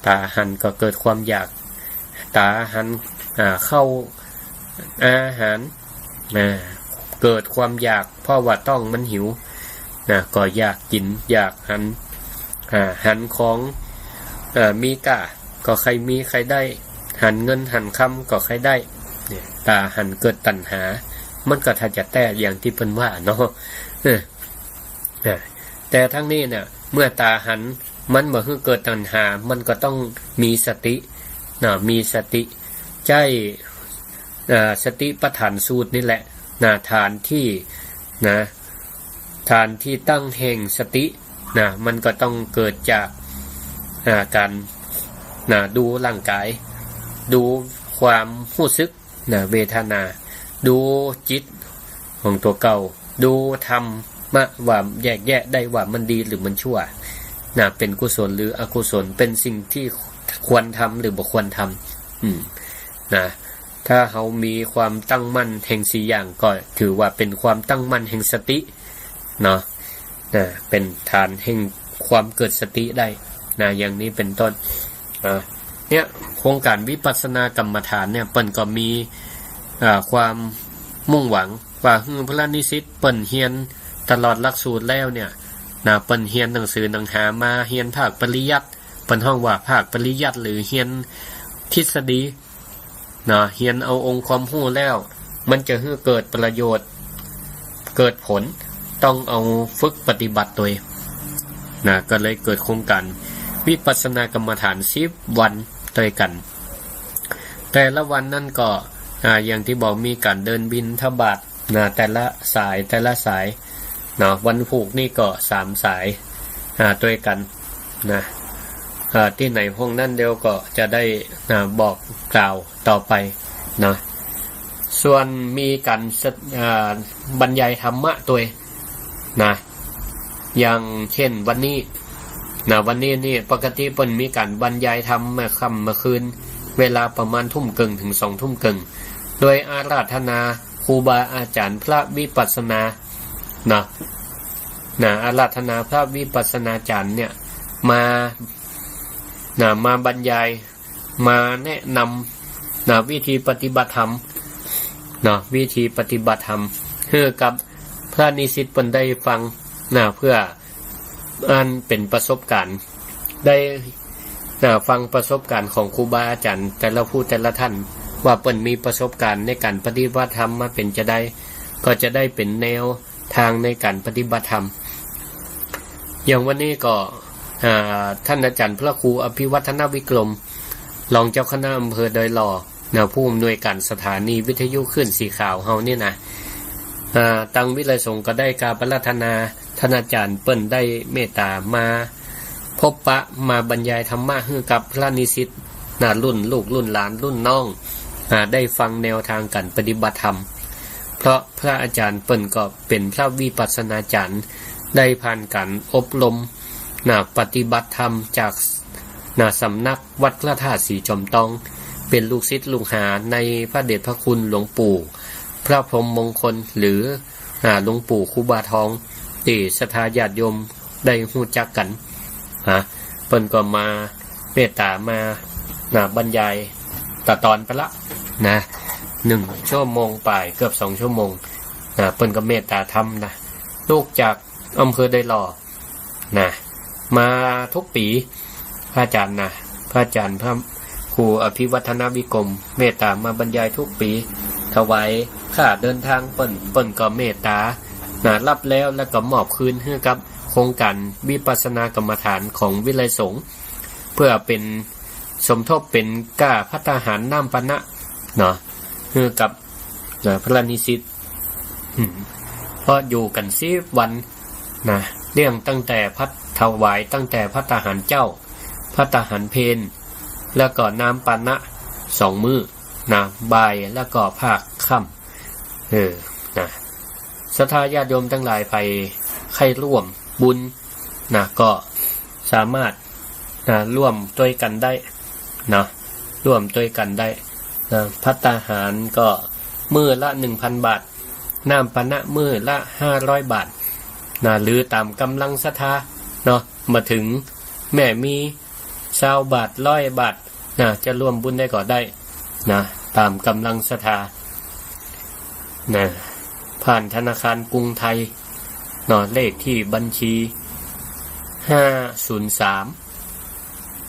ตาหันก็เกิดความอยากตาหันเข้าอาหารเกิดความอยากเพราะว่าต้องมันหิวก็อยากกินอยากหันของมีกะก็ใครมีใครได้หันเงินหันคำก็ใครได้ตาหันเกิดตัณหามันก็ถ้าจะแต้อย่างที่เพิ่นว่าแต่ทั้งนี้เนี่ยเมื่อตาหันมันบ่ฮึเกิดตัณหามันก็ต้องมีสติมีสติใจสติปัฏฐานสูตรนี่แหละฐานที่ตั้งแห่งสติมันก็ต้องเกิดจากการดูร่างกายดูความรู้สึกเวทนาดูจิตของตัวเก่าดูธรรมว่าแยกแยะได้ว่ามันดีหรือมันชั่วเป็นกุศลหรืออกุศลเป็นสิ่งที่ควรทำหรือบ่ควรทำถ้าเขามีความตั้งมั่นแห่ง4อย่างก็ถือว่าเป็นความตั้งมั่นแห่งสติเป็นฐานแห่งความเกิดสติได้อย่างนี้เป็นต้นเนี่ยโครงการวิปัสสนากรรมฐานเนี่ยเปิ้นก็มีความมุ่งหวังว่าพระนิสิตเปิ้นเฮียน ตลอดหลักสูตรแล้วเนี่ยนะเปิ้นเรียนหนังสือหนังหามาเรียนภาคปริยัติเปิ้นฮ้องว่าภาคปริยัติหรือเรียนทฤษฎีนะเรียนเอาองค์ความรู้แล้วมันจะให้เกิดประโยชน์เกิดผลต้องเอาฝึกปฏิบัติตัวนะก็เลยเกิดโครงการวิปัสสนากรรมฐาน10วันด้วยกันแต่ละวันนั่นก็อย่างที่บอกมีการเดินบิณฑบาตนะแต่ละสายนะวันพุธนี่ก็3สายด้วยกันนะที่ไหนห้องนั่นเดียวก็จะได้บอกกล่าวต่อไปนะส่วนมีการบรรยายธรรมะตัวนะอย่างเช่นวันนี้นี่ปกติเปิ้นมีการบรรยายธรรมเมื่อค่ำเมื่อคืนเวลาประมาณทุ่มครึ่งถึง2ทุ่มครึ่งโดยอาราธนาครูบาอาจารย์พระวิปัสสนาอาราธนาพระวิปัสสนาจารย์เนี่ยมาบรรยายมาแนะนำวิธีปฏิบัติธรรมวิธีปฏิบัติธรรมเพื่อกับพระนิสิตเพิ่นได้ฟังเพื่ออันเป็นประสบการณ์ได้ฟังประสบการณ์ของครูบาอาจารย์แต่ละผู้แต่ละท่านว่าเปิ้นมีประสบการณ์ในการปฏิบัติธรรมมาเป็นจะได้ก็จะได้เป็นแนวทางในการปฏิบัติธรรมอย่างวันนี้ก็ท่านอาจารย์พระครูอภิวัฒนวิกรมรองเจ้าคณะอำเภอดอยหล่อผู้อำนวยการสถานีวิทยุคลื่นสีขาวเฮานี่นะตังวิไลสงฆ์ก็ได้การประทนาท่านอาจารย์เปิ้นได้เมตตามาพบปะมาบรรยายธรรมะให้กับพระนิสิตรุ่นลูกรุ่นหลานรุ่นน้องได้ฟังแนวทางการปฏิบัติธรรมเพราะพระอาจารย์เปิ้นก็เป็นพระวิปัสสนาจารย์ได้ผ่านการอบรมปฏิบัติธรรมจากสำนักวัดพระธาตุสีจอมตองเป็นลูกศิษย์ลูกหาในพระเดชพระคุณหลวงปู่พระพรหมมงคลหรือหลวงปู่ครูบาทองที่ศรัทธาญาติโยมได้รู้จักกันเปิ้นก็มาเมตตามาบรรยายตอนไปละ1 ชั่วโมงปลายเกือบ2 ชั่วโมงเปิ้นก็เมตตาธรรมลูกจากอำเภอดอยหล่อมาทุกปีพระอาจารย์พระครูอภิวัฒนวิกรมเมตตามาบรรยายทุกปีถวายค่าเดินทางเปิ้นก็เมตตารับแล้วก็มอบคืนให้กับโครงการวิปัสสนากรรมฐานของวิไลสงฆ์เพื่อเป็นสมทบเป็นก้าภัตตาหารน้ำปนะให้กับพระนิสิตเพราะอยู่กัน10 วันเรื่องตั้งแต่พัดถวายตั้งแต่ภัตตาหารเจ้าภัตตาหารเพลแล้วก็น้ำปานะ2 มื้อบ่ายแล้วก็ภาคค่ำศรัทธาญาติโยมทั้งหลายไปใครร่วมบุญก็สามารถร่วมด้วยกันได้ร่วมด้วยกันได้ภัตตาหารก็มื้อละ 1,000 บาทน้ำปานะมื้อละ500 บาทหรือตามกำลังศรัทธามาถึงแม่มี20 บาท100 บาทจะร่วมบุญได้ก็ได้ตามกำลังศรัทธาผ่านธนาคารกรุงไทยเลขที่บัญชี503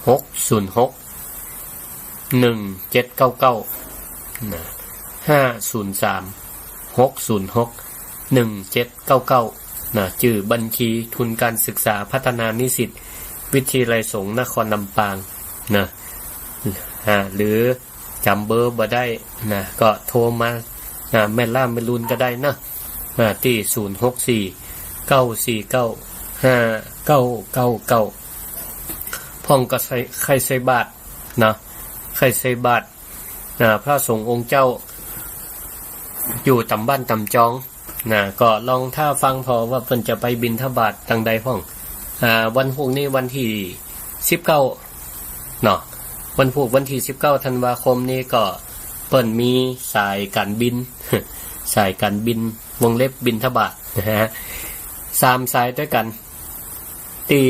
606 1799 503 606 1799ชื่อบัญชีทุนการศึกษาพัฒนานิสิตวิทยาลัยสงฆ์นครลำปางหรือจำเบอร์บ่ได้ก็โทรมาแม่ล่ามแม่ลุนก็ได้ที่064 949 5999พ่องก็ใครใส่บาตรใครใส่บาตรพระสงฆ์องค์เจ้าอยู่ตำบ้านตำจองก็ลองถ้าฟังพอว่าเพิ่นจะไปบิณฑบาตทางใดพ่องวันพรุ่งนี้วันที่19วันพุธวันที่19ธันวาคมนี้ก็เปิ้นมีสายการบิน สายการบินวงเล็บบิณฑบาต3 สายด้วยกันที่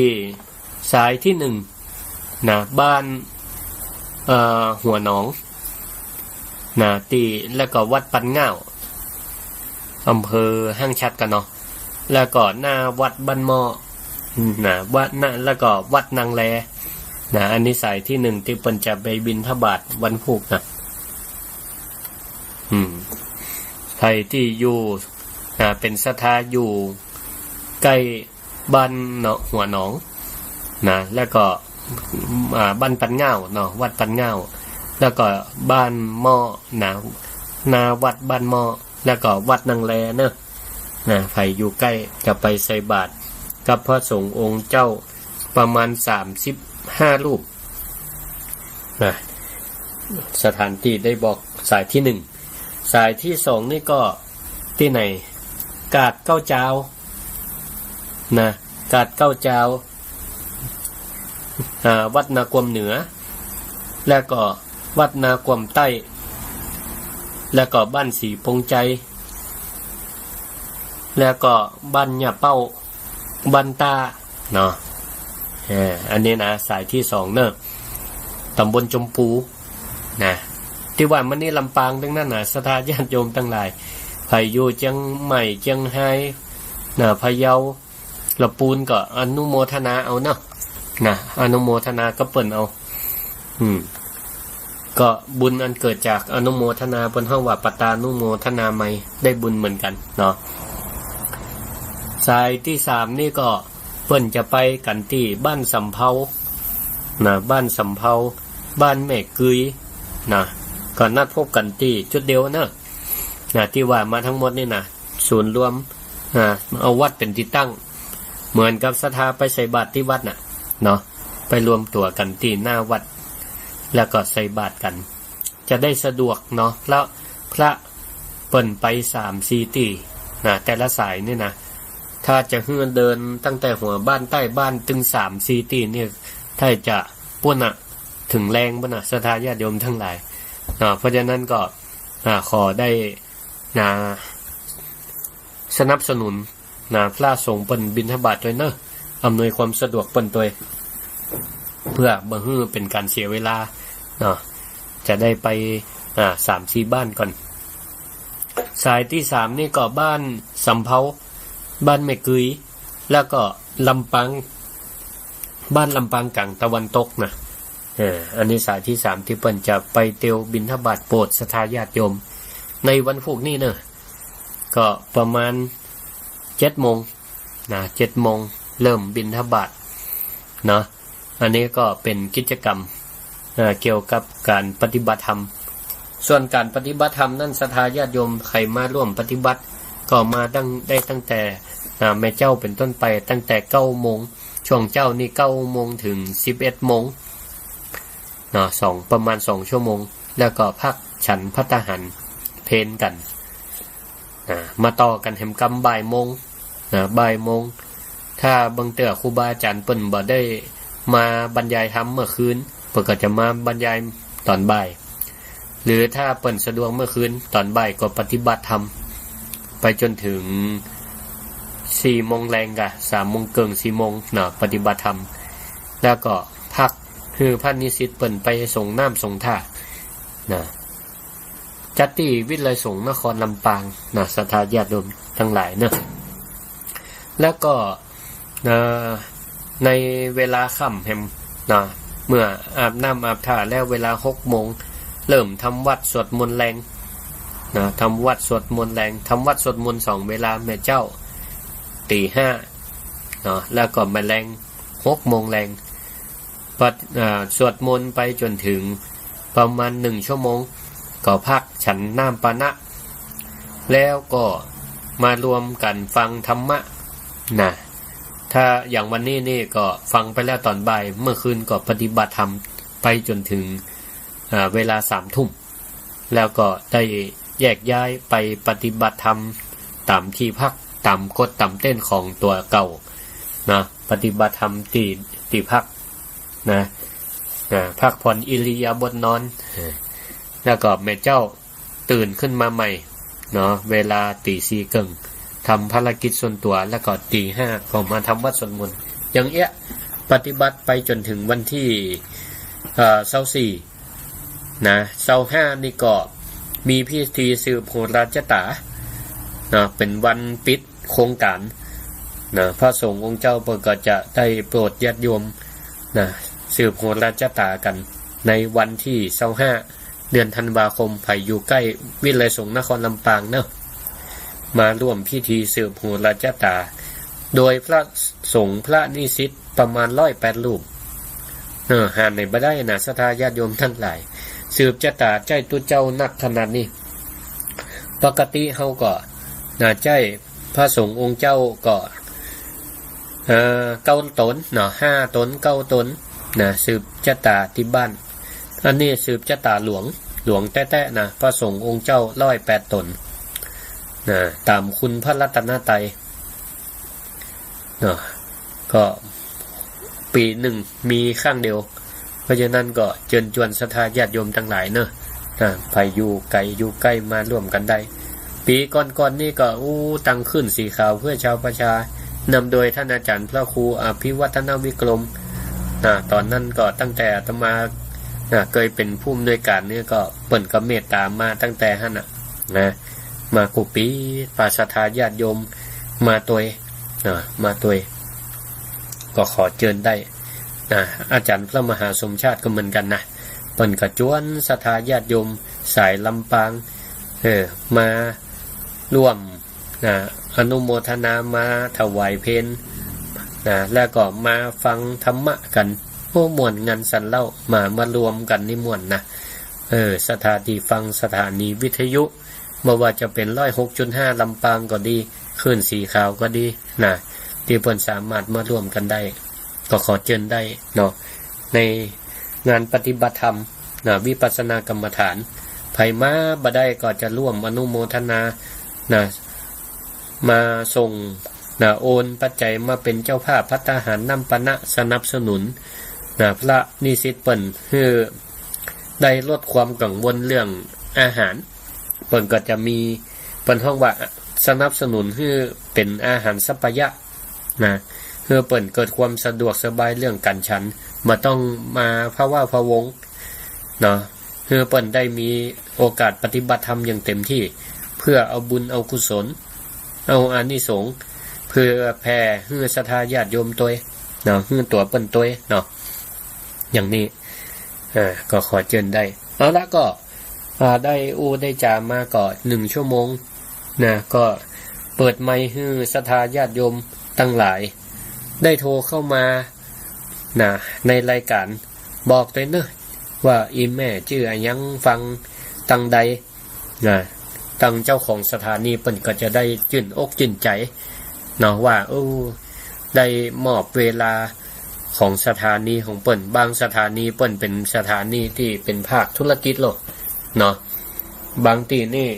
สายที่1บ้านหัวหนองตีแล้วก็วัดปันง่าวอำเภอห้างชัดกัน แล้วก็หน้าวัดบ้านหม้อนะวัดนะแล้วก็วัดนางแลนะอันนี้สายที่1ที่เปิ้นจะไปบิณฑบาตวันพุธนะใครที่อยู่เป็นศรัทธาอยู่ใกล้บ้านเนาะหัวหนองนะแล้วก็บ้านปันเง่าเนาะวัดปันเง่าแล้วก็บ้านหม้อนะนาวัดบ้านหม้อแล้วก็วัดนางแลเนอะนะใครอยู่ใกล้จะไปใส่บาตรกับพระสงฆ์องค์เจ้าประมาณ35รูปนะสถานที่ได้บอกสายที่1สายที่2นี่ก็ที่ไหนกาดเก้าเจ้านะกาดเก้าเจ้าวัดนากวมเหนือแล้วก็วัดนากวมใต้แล้วก็บ้านสีพงใจแล้วก็บ้านหญ้าเป้าบ้านตาเนาะอันนี้นะสายที่2เนอะตำบลจมพูนะที่ว่ามันนี่ลำปางทั้งนั้นนะศรัทธาญาติโยมทั้งหลายไผอยู่เชียงใหม่เชียงไฮ้นะพะเยาละปูนก็อนุโมทนาเอาเนาะนะอนุโมทนาก็เปิ้นเอาก็บุญอันเกิดจากอนุโมทนาเปิ้นเฮาว่าปตานุโมทนาใหม่ได้บุญเหมือนกันเนาะสายที่3นี่ก็เปิ้นจะไปกันที่บ้านสำเภานะบ้านสำเภาบ้านแม่กุยนะก็นัดพบกันที่จุดเดียวนะที่ว่ามาทั้งหมดนี่นะศูนย์รวมเอาวัดเป็นที่ตั้งเหมือนกับศรัทธาไปใส่บาตรที่วัดน่ะเนาะไปรวมตัวกันที่หน้าวัดแล้วก็ใส่บาตรกันจะได้สะดวกเนาะแล้วพระเปิ้นไป3-4ที่แต่ละสายนี่นะถ้าจะเดินตั้งแต่หัวบ้านใต้บ้านถึง3-4ที่นี่ถ้าจะปุ่นถึงแรงบ่น่ะศรัทธาญาติโยมทั้งหลายเพราะฉะนั้นก็ขอได้สนับสนุนพระสงฆ์เปิ้นบิณฑบาตด้วยเนอะอำนวยความสะดวกเปิ้นด้วยเพื่อบ่ฮื้อเป็นการเสียเวลาจะได้ไป3-4บ้านก่อนสายที่3นี่ก็บ้านสำเภาบ้านแม่กุยแล้วก็ลำปางบ้านลำปางกลางตะวันตกนะอันนี้สายที่3ที่เปิ้นจะไปเตียวบิณฑบาตโปรดศรัทธาญาติโยมในวันพุธนี้เนอะก็ประมาณ7 โมง7 โมงเริ่มบิณฑบาตเนาะอันนี้ก็เป็นกิจกรรมเกี่ยวกับการปฏิบัติธรรมส่วนการปฏิบัติธรรมนั้นศรัทธาญาติโยมใครมาร่วมปฏิบัติก็มาตั้งแต่แม่เจ้าเป็นต้นไปตั้งแต่9 โมงช่วงเจ้านี่9 โมงถึง11 โมงประมาณ2 ชั่วโมงแล้วก็พักฉันภัตตาหารเพลกันมาต่อกันแห่มกรรมบ่ายโมงบ่ายโมงถ้าบางเตื้อครูบาอาจารย์เปิ้นบ่ได้มาบรรยายธรรมเมื่อคืนเปิ้นก็จะมาบรรยายตอนบ่ายหรือถ้าเปิ้นสะดวกเมื่อคืนตอนบ่ายก็ปฏิบัติธรรมไปจนถึง4 โมงแรงกะ3 โมงเกิง4 โมงปฏิบัติธรรมแล้วก็พักคือพระนิสิตเปิ้นไปส่งน้ำส่งท่าจัดที่วิทยาลัยสงฆ์นครลำปางศรัทธาญาติโยมทั้งหลายแล้วก็ในเวลาค่ำแฮมเมื่ออาบน้ำอาบท่าแล้วเวลา6 โมงเริ่มทำวัดสวดมนต์แรงทำวัดสวดมนต์แรงทำวัดสวดมนต์2 เวลาแม่เจ้า 5:00แล้วก็มาแรง6 โมงแรงสวดมนต์ไปจนถึงประมาณ1 ชั่วโมงก็พักฉันน้ำปานะแล้วก็มารวมกันฟังธรรมะถ้าอย่างวันนี้นี่ก็ฟังไปแล้วตอนบ่ายเมื่อคืนก็ปฏิบัติธรรมไปจนถึงเวลา3 ทุ่มแล้วก็ได้แยกย้ายไปปฏิบัติธรรมตามที่พักตามกฎตามเต้นของตัวเก่าปฏิบัติธรรมที่พักพักผ่อนอิริยาบถนอนแล้วก็แม่เจ้าตื่นขึ้นมาใหม่เวลา 4:30 นทำภารกิจส่วนตัวแล้วก็ 5:00 นก็มาทำวัดสวดมนต์อย่างเงี้ยปฏิบัติไปจนถึงวันที่24 25นี่ก็มีพิธีสืบโหราชตาเป็นวันปิดโครงการ นะพระสงฆ์องค์เจ้าเปิดก็จะได้โปรดญาติโยมนะสืบโหราชตากันในวันที่25เดือนธันวาคมไผอยู่ใกล้วิไลสงฆ์นครลำปางเนาะมาร่วมพิธีสืบโหราชตาโดยพระสงฆ์พระนิสิตประมาณ108รูปหาในบ่ได้นะศรัทธาญาติโยมทั้งหลายสืบชะตาใจตุเจ้านักขนาดนี้ปกติเฮาก็น่าใจพระสงฆ์องค์เจ้าก็9 ตนเนาะ5 ตน 9 ตนนะสืบชะตาที่บ้านอันนี้สืบชะตาหลวงแต้ๆนะพระสงฆ์องค์เจ้า108 ตนนะตามคุณพระรัตนตรัยเนาะก็ปีหนึ่งมีครั้งเดียวเพราะฉะนั้นก็เชิญชวนศรัทธาญาติโยมทั้งหลายเนอะไปอยู่ไกลอยู่ใกล้มาร่วมกันได้ปีก่อนๆนี่ก็ตั้งขึ้นสีขาวเพื่อชาวประชานำโดยท่านอาจารย์พระครูอภิวัฒนวิกรมตอนนั้นก็ตั้งแต่อาตมาเคยเป็นผู้อำนวยการเนี่ยก็เปิ่นก็เมตตามาตั้งแต่หั่นนะมากุปีปาศรัทธาญาติโยมมาตัวก็ขอเชิญได้อาจารย์พระมหาสมชาติก็เหมือนกันนะเปิ่นก็จวนศรัทธาญาติโยมสายลำปางมาร่วมอนุโมทนามาถวายเพลแล้วก็มาฟังธรรมะกันม่วนงานสันเล่ามารวมกันนิมนต์นะสถานีฟังสถานีวิทยุไม่ว่าจะเป็น106.5 ลำปางก็ดีคลื่นสีขาวก็ดีนะที่เพิ่นสามารถมาร่วมกันได้ก็ขอเชิญได้เนาะในงานปฏิบัติธรรมวิปัสสนากรรมฐานไผมาบ่ได้ก็จะร่วมอนุโมทนามาส่งโอนปัจจัยมาเป็นเจ้าภาพภัตตาหารนำปณะสนับสนุนพระนิสิตเปิ่นคือได้ลดความกังวลเรื่องอาหารเปิ่นก็จะมีเปิ่นห้องว่าสนับสนุนคือเป็นอาหารสัพพยะเพื่อเปิ่นเกิดความสะดวกสบายเรื่องการฉันมาต้องมาพะว่าพะวงเนาะเพื่อเปิ่นได้มีโอกาสปฏิบัติธรรมอย่างเต็มที่เพื่อเอาบุญเอากุศลเอาอานิสงส์เพื่อแผ่ให้ศรัทธาญาติโยมตัวเนาะให้ตัวเปิ่นตัวเนาะอย่างนี้ก็ขอเชิญได้เอาละก็ได้ได้จามาก็1 ชั่วโมงก็เปิดไมค์ให้ศรัทธาญาติโยมทั้งหลายได้โทรเข้ามาในรายการบอกด้วยเนอะว่าอีแม่ชื่ออะไรยังฟังตังใดตังเจ้าของสถานีเปิ้นก็จะได้ชื่นอกชื่นใจเนาะว่าได้มอบเวลาของสถานีของเปิ้นบางสถานีเปิ้นเป็นสถานีที่เป็นภาคธุรกิจโลกเนาะบางทีนี่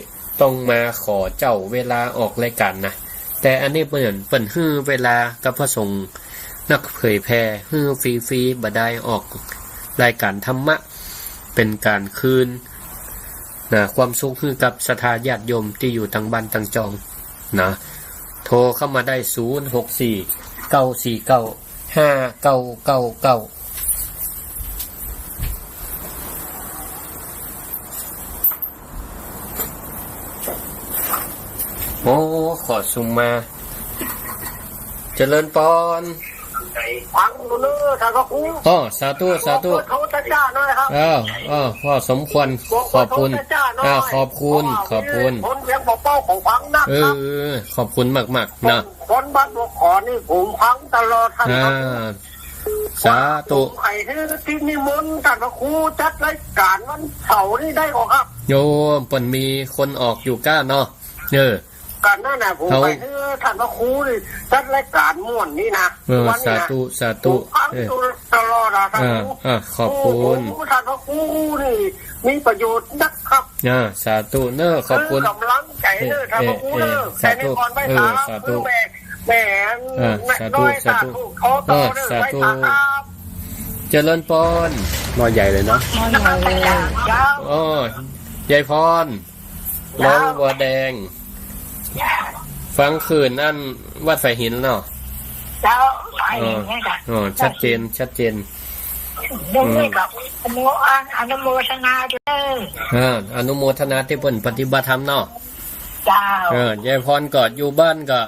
ต้องมาขอเจ้าเวลาออกรายการนะแต่อันนี้เปิ้นฮื้อเวลากับพระสงฆ์นักเผยแพร่ฮื้อฟรีๆบ่ได้ออกรายการธรรมะเป็นการคืนความสุขให้กับศรัทธาญาติโยมที่อยู่ทางบ้านทางจองโทรเข้ามาได้064 949 5999ขอสุมมาเจริญปอนฟังดูเนอะท่านพระครูสาธุเขาจะจ้าหน่อยครับพ่อสมควรขอบคุณขอบคุณคนเลี้ยงเป้าของฟังนะครับขอบคุณมากๆนะคนบ้านบัวขอนี่ผมฟังตลอดท่านครับสาธุไอ้ที่นิมนต์ท่านพระครูจัดรายการวันเสาร์นี่ได้หรอครับโยมเปิ้นมีคนออกอยู่ก้าเนาะกันนั่นน่ะผมไปเพื่อท่านพระครูนี่จัดรายการม่วนนี่นะวันนี้นะสาธุตลอดท่านครูขอบคุณท่านพระครูนี่มีประโยชน์นะครับสาธุเนอะขอบคุณกำลังใจเนอะท่านพระครูเนอะแต่ในก่อนไปสาธุแม่สาธุสาธุเจริญปอนหม้อใหญ่เลยเนาะยายพรร้องบัวแดงฟังคืนนั่นวัดไฟหินเนาะชัดเจนกับอนุโมทนาด้วยอนุโมทนาที่เพิ่นปฏิบัติธรรมเนาะเจ้ายายพรก็อยู่บ้านก็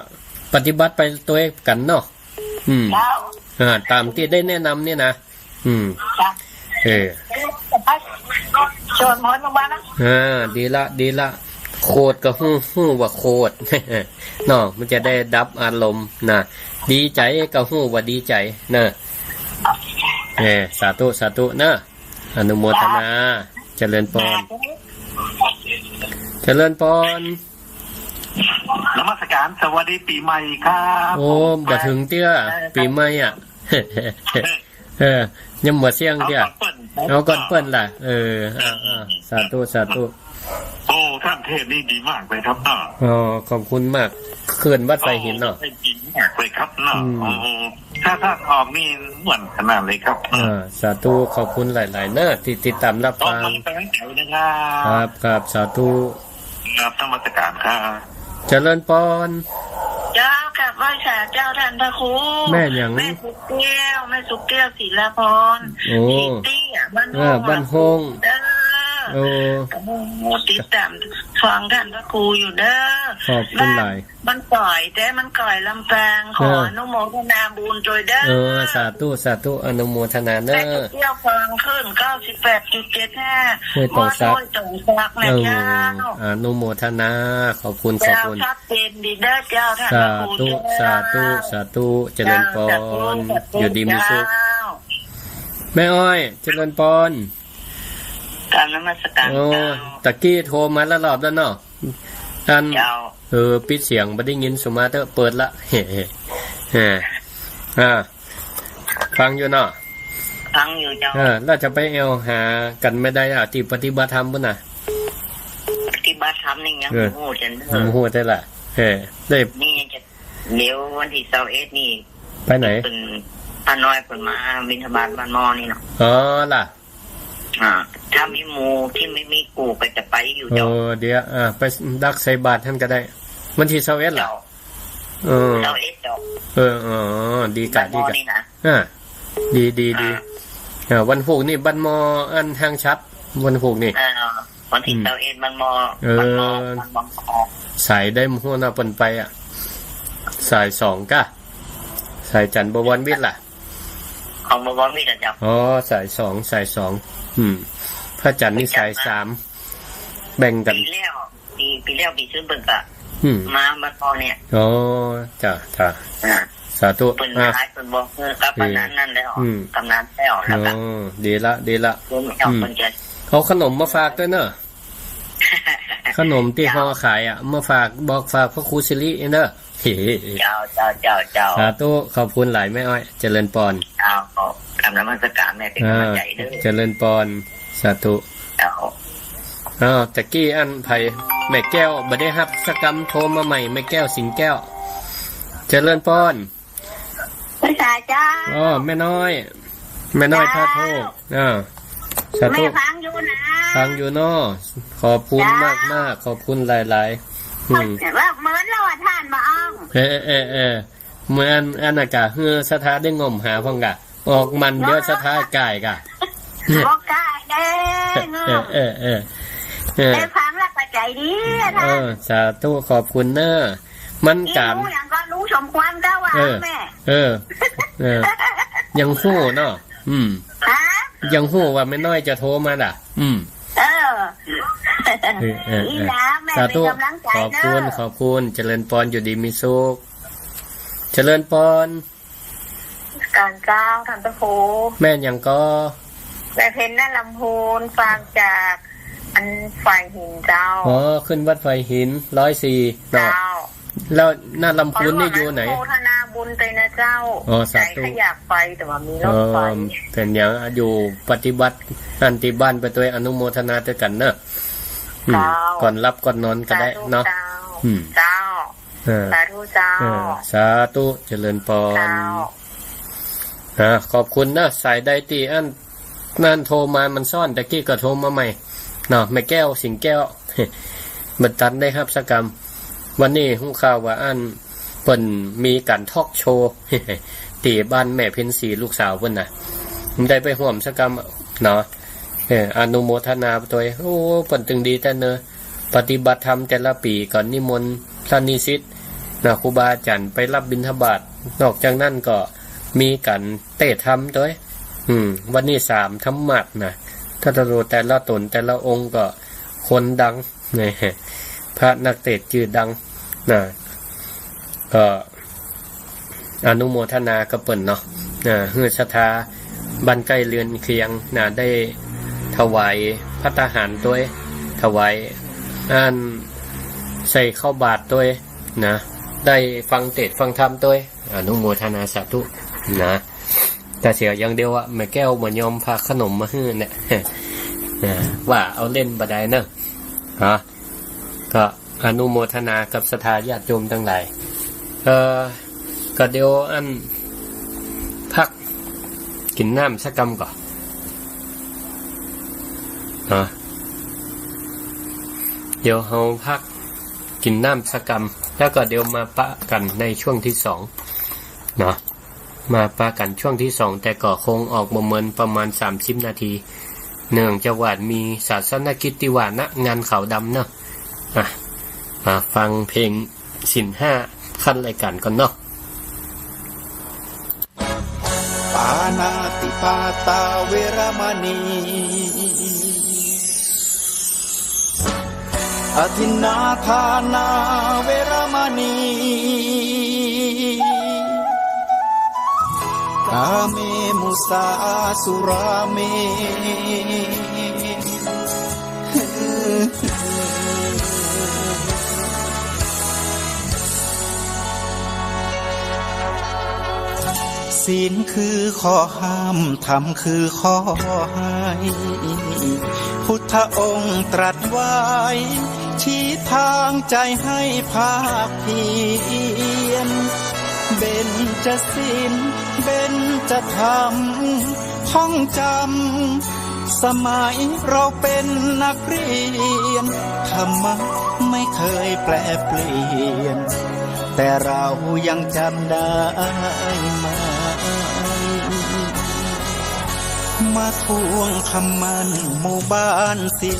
ปฏิบัติไปตัวเองกันเนาะเจ้าตามที่ได้แนะนำเนี่ยนะจ้ะชวนหมดมาบ้านนะดีละโคตรก็ฮู้ว่าโคตรเนาะมันจะได้ดับอารมณ์นะดีใจก็ฮู้ว่าดีใจนะสาธุนะอนุโมทนาเจริญพรนมัสการสวัสดีปีใหม่ครับโอ้บ่ถึงเตี้ยปีใหม่อ่ะยังบ่เสียงเตี้ยเอาก่อนเปิ้นล่ะสาธุโอ้ท่านเทศนี่ดีมากเลยครับขอบคุณมากเขื่อนวัดไฟหินเนาะดีมากเลยครับเนาะถ้าออกนี่เหมือนขนาดเลยครับสาธุขอบคุณหลายๆเนอะที่ติดตามรับฟังครับสาธุครับธรรมสการครับเจริญพรเจ้ากับไหว้สาเจ้าท่านพระครูแม่หยังแม่สุกแก้วศิลาพรตี้บ้านฮงติดตามฟังท่านพระครูอยู่เด้อขอบคุณหลายมันก่อยลำแปงขออนุโมทนาบุญโดยเด้อสาธุอนุโมทนาเด้อเที่ยวฟังขึ้น 98.75ห้วยตองซักนะเจ้าอนุโมทนาขอบคุณชัดเจนดีเด้อเจ้าท่านพระครูสาธุเจริญพรอยู่ดีมีสุขแม่อ้อยเจริญพรการนมัสการตะกี้โทรมาแล้วรอบแล้วเนาะปิดเสียงบ่ได้ยินสุมาเตอร์เปิดละฟังอยู่เนาะฟังอยู่เจ้าแล้วจะไปหากันไม่ได้ที่ปฏิบัติธรรมพุ่นน่ะปฏิบัติธรรมนี่ยังโหดจังโหดได้ล่ะได้นี่จะเดี๋ยววันที่21นี่ไปไหนเป็นพาน้อยเพิ่นมาบิณฑบาตบ้านมอนี่เนาะล่ะถ้ามีหมู่ที่ไม่มีกูก็จะไปอยู่เจ้าเดี๋ยวไปดักใส่บาตรท่านก็ได้วันที่21ล่ะ21เจ้าดีกะดีวันพุธนี่บ้านมออันทางชัดวันพุธนี่วันที่21บ้านมอสายได้หัวหน้าเปิ้นไปสาย2กะสายจันทร์บวรวิทย์ล่ะของบวรวิทย์จ้ะสาย2พระจันทร์นี่สาย3แบ่งกันปีแล้วปีซื้อเบิ่งกะมาบ้านมอเนี่ยจ้ะสาธุเพิ่นหายเพิ่นบอกกับปานนั้นแล้วกำนันแล้วนะครับดีละเอาขนมมาฝากด้วยเนอะขนมที่ห่อขายมาฝากบอกฝากพระครูสิริเนอะเจ้าสาธุขอบคุณหลายแม่อ้อยเจริญพรกำลังมาสการแม่เป็นกำลังใจเด้อเจริญพรสาธุตะกี้อันไผแม่แก้วบ่ได้รับสกรรมโทรมาใหม่แม่แก้วสิงแก้วเจริญพรภาษาจ้าแม่น้อยท่าโทสาธุฟังอยู่นะฟังอยู่เนาะขอบคุณมากขอบคุณหลายๆว่าเหมือนเราท่านมาอ้องเหมือนอันน่ะกะเฮือสถาได้งมหาพ่องกะออกมันเยอะสถากายกะบ่กายเด้ได้ฟังแล้วก็ใจดีสาธุขอบคุณเนอะมันการอย่างก็รู้สมควรเจ้าว่าแม่ยังฮู้เนาะยังฮู้ว่าแม่น้อยจะโทรมาล่ะสาธุขอบคุณเจริญพรอยู่ดีมีสุขเจริญพรการเจ้าท่านพระครูแม่ยังก็แม่เพ็ญนั่นลำพูนฟังจากอันฝ่ายหินเจ้าขึ้นวัดไฟหิน104เนาะแล้วหน้าลำพูนนี่อยู่ไหนโมทนาบุญไปนะเจ้าใจขยับไปแต่ว่ามีรถไฟเป็นอย่างอยู่ปฏิบัติอันที่บ้านไปตัวอนุโมทนาด้วยกันเนอะก่อนรับก่อนนอนก็ได้เนาะเจ้าสาธุเจ้าสาธุเจริญพรขอบคุณนะสายใดตีอันนั่นโทรมามันซ่อนตะกี้ก็โทรมาใหม่เนาะแม่แก้วสิงแก้วบัดตันได้ครับสกรรมวันนี้ฮู้ข่าวว่าอันเพิ่นมีการทอล์กโชว์ที่บ้านแม่เพ็ญศรีลูกสาวเพิ่นน่ะผมได้ไปร่วมสกรรมเนาะอนุโมทนาตัวโอ้เพิ่นตึงดีแต่เนอะปฏิบัติธรรมแต่ละปีก่อนนิมนต์พระนิสิต นะครูบาอาจารย์ไปรับบิณฑบาตนอกจากนั้นก็มีการเตะธรรมด้วยวันนี้3ธรรมัดนะถ้าจะรู้แต่ละตนแต่ละองค์ก็คนดังนะพระนักเตะชื่อดังนะก็อนุโมทนากับเปิ้นเนาะเฮือศรัทธาบ้านใกล้เรือนเคียงนะได้ถวายภัตตาหารด้วยถวายใส่เข้าบาตรด้วยนะได้ฟังเทศน์ฟังธรรมด้วยอนุโมทนาสาธุนะแต่เสียอย่างเดียวแม่แก้วบ่ยอมพาขนมมาให้เนี่ยว่าเอาเล่นบ่ได้เนอะก็อนุโมทนากับศรัทธาญาติโยมทั้งหลายก็เดี๋ยวพักกินน้ำสักกำก่อนเดี๋ยวเราพักกินน้ำสักกำแล้วก็เดี๋ยวมาปะกันในช่วงที่2เนาะมาปะกันช่วงที่2แต่ก็คงออกประมาณ30นาทีเนื่องจากว่ามีศาสนกิจที่ว่าณงานขาวดำเนาะมาฟังเพลงศีล5ขั้นรายการก่อนเนาะปานาติปาตาเวรมณีอทินนาทานาเวรมณีกาเมมุสาสุราเมศีลคือข้อห้ามธรรมคือข้อให้พุทธองค์ตรัสไว้ชี้ทางใจให้ภาคเพียรเบญจศีลเบญจธรรมท่องจำสมัยเราเป็นนักเรียนธรรมะไม่เคยแปรเปลี่ยนแต่เรายังจำได้มาทวงคำมันหมู่บ้านศีล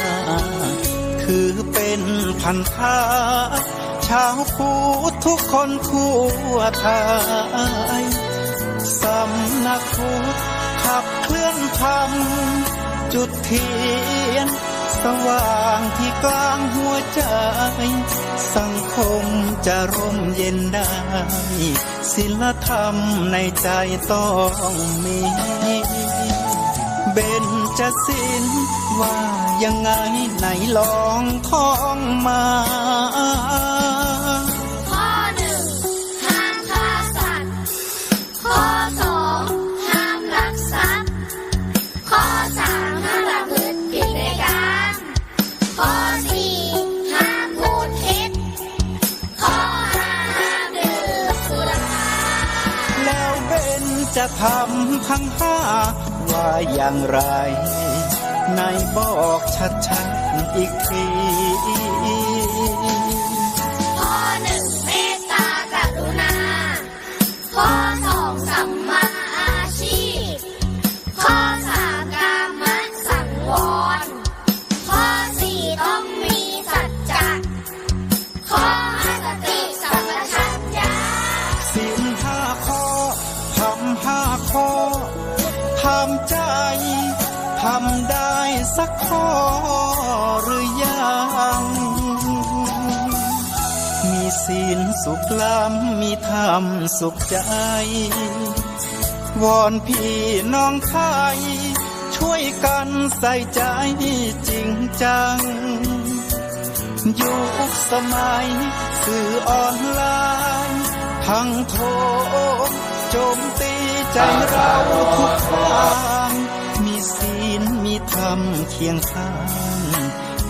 5คือเป็นพันธะชาวพุทธทุกคนทั่วไทยสำนักพุทธขับเคลื่อนธรรมจุดเทียนสว่างที่กลางหัวใจสังคมจะร่มเย็นได้ศีลธรรมในใจต้องมีเบญจศีลว่ายังไงไหนลองท่องมาข้อ1ห้ามฆ่าสัตว์ข้อ2ห้ามลักทรัพย์ข้อ3ห้ามประพฤติผิดในกามข้อ4ห้ามพูดเท็จข้อ5ห้ามดื่มสุราแล้วเบญจธรรมทั้ง5ว่าอย่างไรไหนบอกชัดๆอีกทีข้อ1เมตตากรุณาข้อ2สัมมาอาชีพข้อ3กามสังวรข้อ4ต้องมีสัจจะข้อ5สติสัมปชัญญะศีล5ข้อทำ5ข้อทำใจทำได้สักข้อหรือยังมีศีลสุขล้ำมีธรรมสุขใจวอนพี่น้องไทยช่วยกันใส่ใจจริงจังยุคสมัยสื่อออนไลน์พังโถมโจมตีใจเราทุกทางมีศีลมีธรรมเคียงข้าง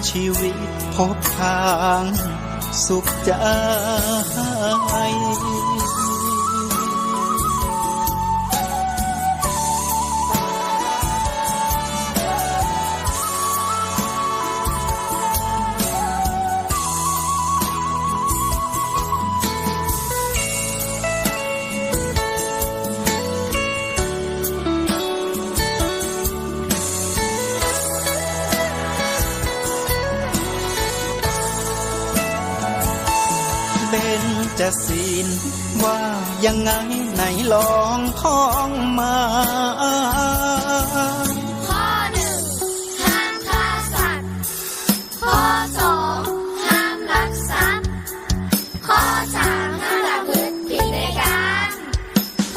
ชีวิตพบทางสุขใจ เป็น จะศีลว่ายังไงไหนลองท่องมา ข้อ 1 ห้ามฆ่าสัตว์ข้อ 2 ห้ามลักทรัพย์ข้อ 3 ห้ามประพฤติผิดในการ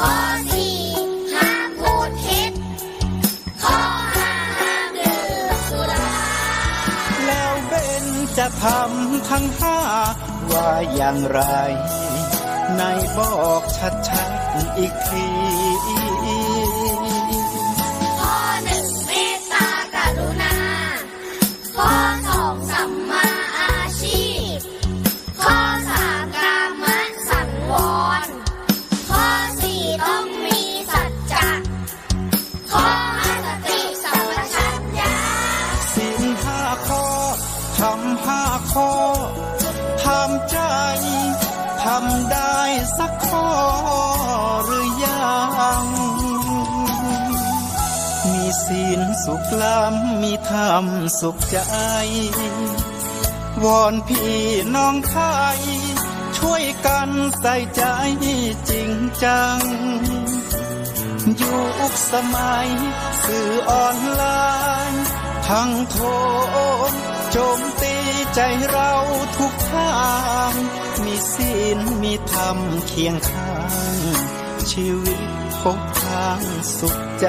ข้อ 4 ห้ามพูดเท็จข้อ 5 ห้ามดื่มสุรา แล้วเบนจะทำทั้งห้าว่าอย่างไรในบอกชัดๆอีกที ข้อ 1 เมตตากรุณาข้อ 2 สัมมาอาชีพข้อ 3 กามสังวรข้อ 4 ต้องมีสัจจะข้อ 5 สติสัมปชัญญะ ศีล5 ข้อทำ5 ข้อทำใจทำได้สักข้อหรือยังมีศีลสุขล้ำมีธรรมสุขใจวอนพี่น้องไทยช่วยกันใส่ใจจริงจังยุคสมัยสื่อออนไลน์ทั้งโทมโจมตีใจเราทุกทางมีศีลมีธรรมเคียงข้างชีวิตพบทางสุขใจ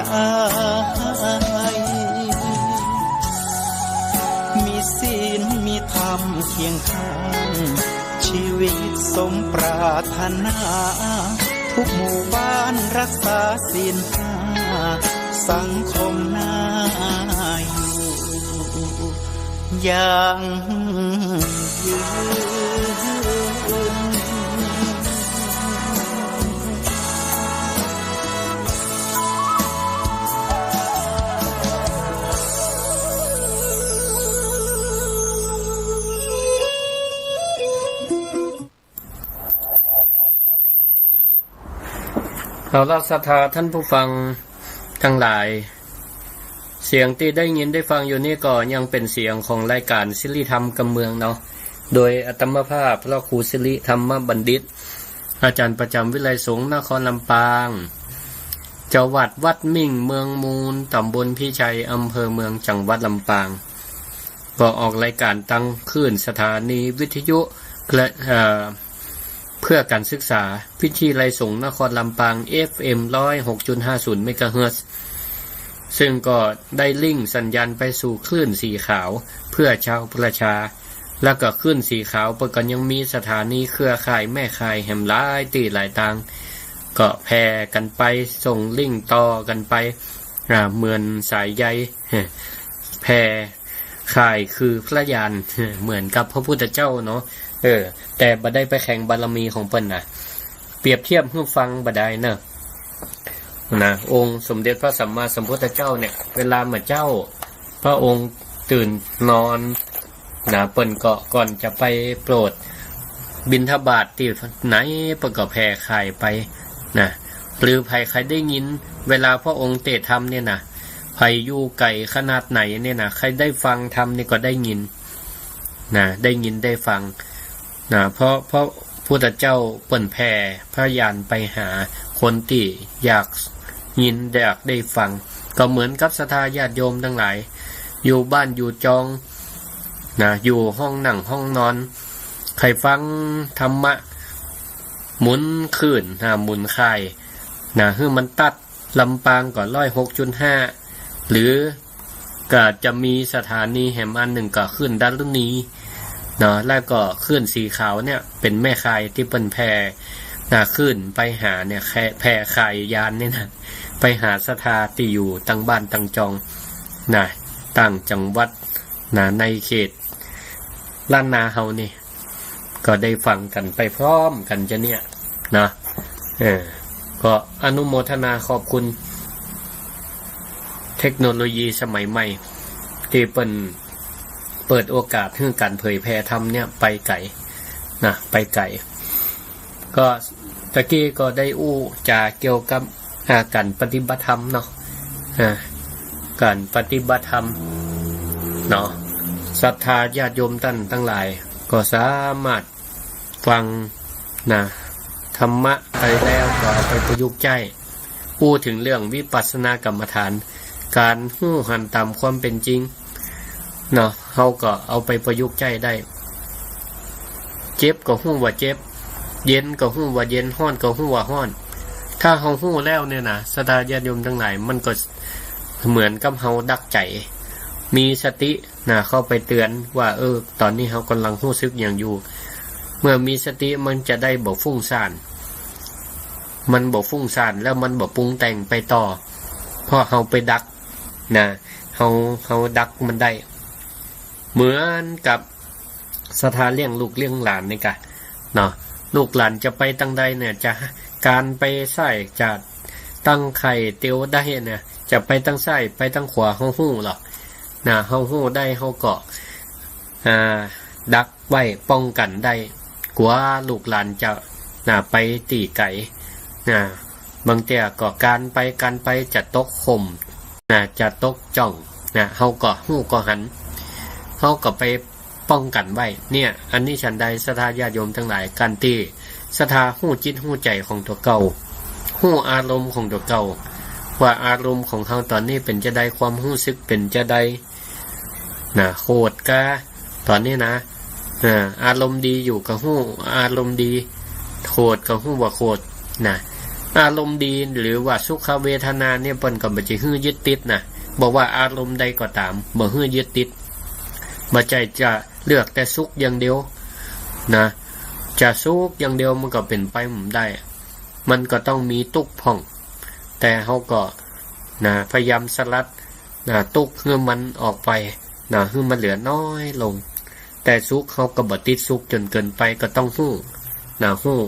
มีศีลมีธรรมเคียงข้างชีวิตสมปรารถนาทุกหมู่บ้านรักษาศีล5สังคมน่าอยู่ยังยืน เราราศรัทธาท่านผู้ฟังทั้งหลายเสียงที่ได้ยินได้ฟังอยู่นี่ก็ยังเป็นเสียงของรายการศิริธรรมกำเมืองเนาะโดยอัตมภาพพระครูศิริธรรมบัณฑิตอาจารย์ประจำวิไลสงฆ์นครลำปางเจ้าวัดวัดมิ่งเมืองมูลตำบลพิชัยอำเภอเมืองจังหวัดลำปางก็ออกรายการตั้งขึ้นสถานีวิทยุเพื่อการศึกษาพิธีไลสงฆ์นครลำปาง FM 106.50 เมกะเฮิรตซ์ซึ่งก็ได้ลิงก์สัญญาณไปสู่คลื่นสีขาวเพื่อชาวประชาแล้วก็คลื่นสีขาวปก็ยังมีสถานีเครือข่ายแม่ข่ายแห่มหลายตีหลายทางก็แพร่กันไปส่งลิงก์ต่อกันไปเหมือนสายใยแพร่ข่ายคือพระยานเหมือนกับพระพุทธเจ้าเนาะแต่บ่ได้ไปแข่งบารมีของเพิ่นน่ะเปรียบเทียบให้ฟังบ่ได้เนาะนะองค์สมเด็จพระสัมมาสัมพุทธเจ้าเนี่ยเวลาเมื่อเจ้าพระองค์ตื่นนอนนะเปิ้นก็ก่อนจะไปโปรดบิณฑบาตที่ไหนเปิ้นก็แผ่ข่ายไปนะหรือใครได้ยินเวลาพระองค์เทศธรรมเนี่ยนะใครอยู่ไกลขนาดไหนเนี่ยนะใครได้ฟังธรรมนี่ก็ได้ยินนะได้ยินได้ฟังนะเพราะพุทธเจ้าเปิ้นแผ่พระญาณไปหาคนที่อยากยินอยากได้ฟังก็เหมือนกับศรัทธาญาติโยมทั้งหลายอยู่บ้านอยู่จองนะอยู่ห้องนั่งห้องนอนใครฟังธรรมะหมุนขึ้นหมุนค่ายนะให้มันตัดลำปางก่อน 106.5 หรือก็จะมีสถานีแห่งอันหนึ่งก็ขึ้นด้านนี้เนาะแล้วก็ขึ้นสีขาวเนี่ยเป็นแม่ข่ายที่เปิ้นแผ่ขึ้นไปหาเนี่ยแผ่ข่ายยานเนี่ยนะไปหาศรัทธาที่อยู่ตั้งบ้านตั้งจองนะตั้งจังหวัดนะในเขตล้านนาเฮานี่ก็ได้ฟังกันไปพร้อมกันจะเนี่ยนะก็อนุโมทนาขอบคุณเทคโนโลยีสมัยใหม่ที่เปิดโอกาสให้การเผยแพร่ธรรมเนี่ยไปไกลนะไปไกลก็ตะกี้ก็ได้จาเกี่ยวกับการปฏิบัติธรรมเนาะการปฏิบัติธรรมเนาะศรัทธาญาติโยมท่านทั้งหลายก็สามารถฟัง นะธรรมะไปแล้วก็เอาไปประยุกต์ใช้พูดถึงเรื่องวิปัสสนากรรมฐานการหู้หันตามความเป็นจริงเนาะเฮาก็เอาไปประยุกต์ใช้ได้เจ็บก็หู้ว่าเจ็บเย็นก็หู้ว่าเย็นร้อนก็หู้ว่าร้อนถ้าเฮาหู้แล้วเนี่ยนะศรัทธาญาติโยมทั้งหลายมันก็เหมือนกับเฮาดักใจมีสตินะเข้าไปเตือนว่าตอนนี้เฮากำลังรู้สึกอย่างอยู่เมื่อมีสติมันจะได้บ่ฟุ้งซ่านมันบ่ฟุ้งซ่านแล้วมันบ่ปรุงแต่งไปต่อเพราะเฮาไปดักนะเฮาดักมันได้เหมือนกับศรัทธาเลี้ยงลูกเลี้ยงหลานนี่กะเนาะลูกหลานจะไปตั้งใดเนี่ยจะการไปใส่จะตั้งไข่เตียวได้เนี่ยจะไปตั้งใส่ไปตั้งขวาเฮาฮู้หรอกนะเฮาฮู้ได้เฮาก็ดักไว้ป้องกันได้กว่าลูกหลานจะไปตีไก่บางเตี่ยก็การไปจะตกข่มจะตกจ่องเฮาก็ฮู้ก็หันเฮาก็ไปป้องกันไว้เนี่ยอันนี้ฉันใดศรัทธาญาติโยมทั้งหลายการที่ศรัทธาฮู้จิตฮู้ใจของตัวเก่าฮู้อารมณ์ของตัวเก่าว่าอารมณ์ของเฮาตอนนี้เป็นจะได้ความรู้สึกเป็นจะได้โคตรกะตอนนี้นะอารมณ์ดีอยู่กับฮู้อารมณ์ดีโคตรกับฮู้ว่าโคตรอารมณ์ดีหรือว่าสุขเวทนาเนี่ยเปิ้นก็บ่สิฮื้อยึดติดบอกว่าอารมณ์ใดก็ตามบ่ฮื้อยึดติดบ่ใจจะเลือกแต่สุขอย่างเดียวจะสุขอย่างเดียวมันก็เป็นไปไม่ได้มันก็ต้องมีทุกข์พ่องแต่เฮาก็พยายามสลัดทุกข์ให้มันออกไปให้มันเหลือน้อยลงแต่สุขเฮาก็บ่ติดสุขจนเกินไปก็ต้องฮู้ฮู้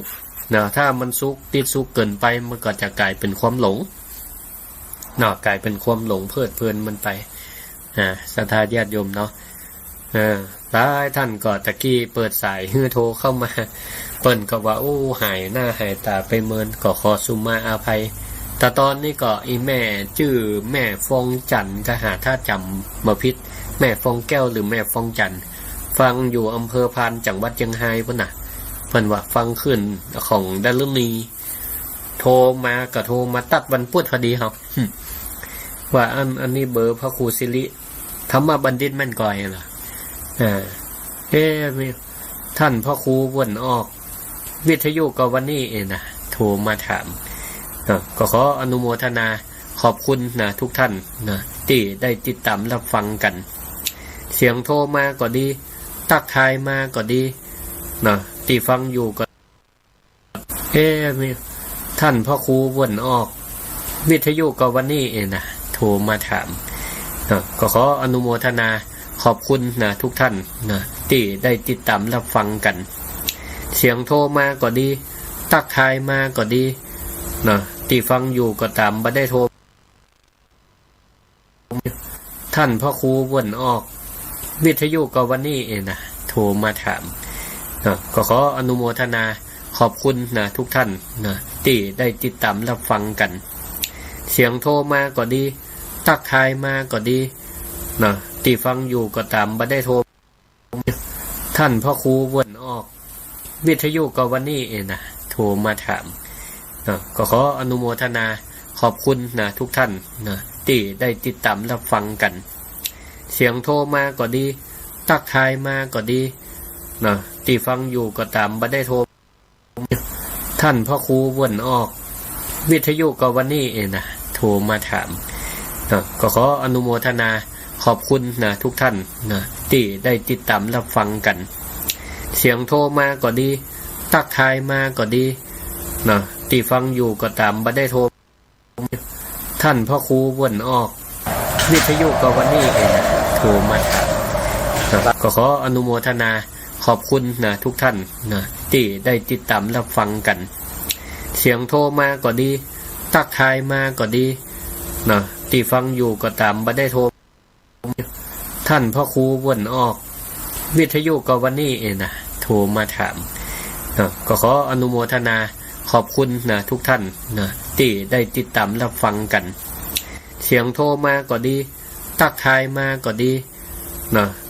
ถ้ามันสุขติดสุขเกินไปมันก็จะกลายเป็นความหลงกลายเป็นความหลงเพลิดเพลินมันไปศรัทธาญาติโยมเนาะหลายท่านก็ตะกี้เปิดสายโทรเข้ามาเปิ้นก็ว่าหายหน้าหายตาไปเมินก็ขอสุมาอาภัยแต่ตอนนี้ก็อีแม่ชื่อแม่ฟองจันทร์ก็หาถ้าจำบ่ผิดแม่ฟองแก้วหรือแม่ฟองจันทร์ฟังอยู่อำเภอพานจังหวัดเชียงรายพุ่นเพิ่นว่าฟังขึ้นของดารุณีโทรมาก็โทรมาตัดวันพุธพอดีครับว่าอันนี้เบอร์พระครูศิริธรรมบัณฑิตแม่นก่อยเหรอท่านพระครูวนออกวิทยุก็วันนี้โทรมาถามก็ขออนุโมทนาขอบคุณทุกท่านที่ได้ติดตามรับฟังกันเสียงโทรมาก็ดีตักทายมาก็ดีที่ฟังอยู่ก็ท่านพระครูวนออกวิทยุก็วันนี้โทรมาถามก็ขออนุโมทนาขอบคุณทุกท่านที่ได้ติดตามรับฟังกันเสียงโทรมาก็ดีตักทายมาก็ดีที่ฟังอยู่ก็ตามบ่ได้โทรท่านพระครูวนออกวิทยุก็วันนี้โทรมาถามก็ขออนุโมทนาขอบคุณทุกท่านที่ได้ติดตามรับฟังกันเสียงโทรมาก็ดีตักทายมาก็ดีที่ฟังอยู่ก็ตามบ่ได้โทรท่านพระครูวนออกวิทยุก็วันนี้โทรมาถามก็ขออนุโมทนาขอบคุณทุกท่านที่ได้ติดตามรับฟังกันเสียงโทรมาก็ดีตักทายมาก็ดีที่ฟังอยู่ก็ตามบ่ได้โทรท่านพระครูวนออกวิทยุก็วันนี้โทรมาถามก็ขออนุโมทนาขอบคุณทุกท่านที่ได้ติดตามรับฟังกันเสียงโทรมาก็ดีตักทายมาก็ดีที่ฟังอยู่ก็ตามบ่ได้โทรท่านพระครูวนออกวิทยุก็วันนี้โทรมาถามก็ขออนุโมทนาขอบคุณทุกท่านที่ได้ติดตามรับฟังกันเสียงโทรมาก็ดีตักทายมาก็ดีที่ฟังอยู่ก็ตามบ่ได้โทรท่านพระครูวนออกวิทยุก็วันนี้โทรมาถามก็ขออนุโมทนาขอบคุณทุกท่านที่ได้ติดตามรับฟังกันเสียงโทรมาก็ดีตักทายมาก็ดี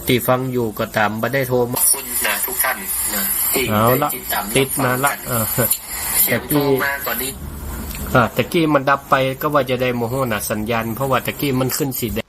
ที่ฟังอยู่ก็ตามบ่ได้โทรมาคุณทุกท่านที่ เอาละติดมาละเสียงโทรมาก่อนนี้ ตะกี้มันดับไปก็ว่าจะได้โมโหนะสัญญาณเพราะว่าตะกี้มันขึ้นสีแด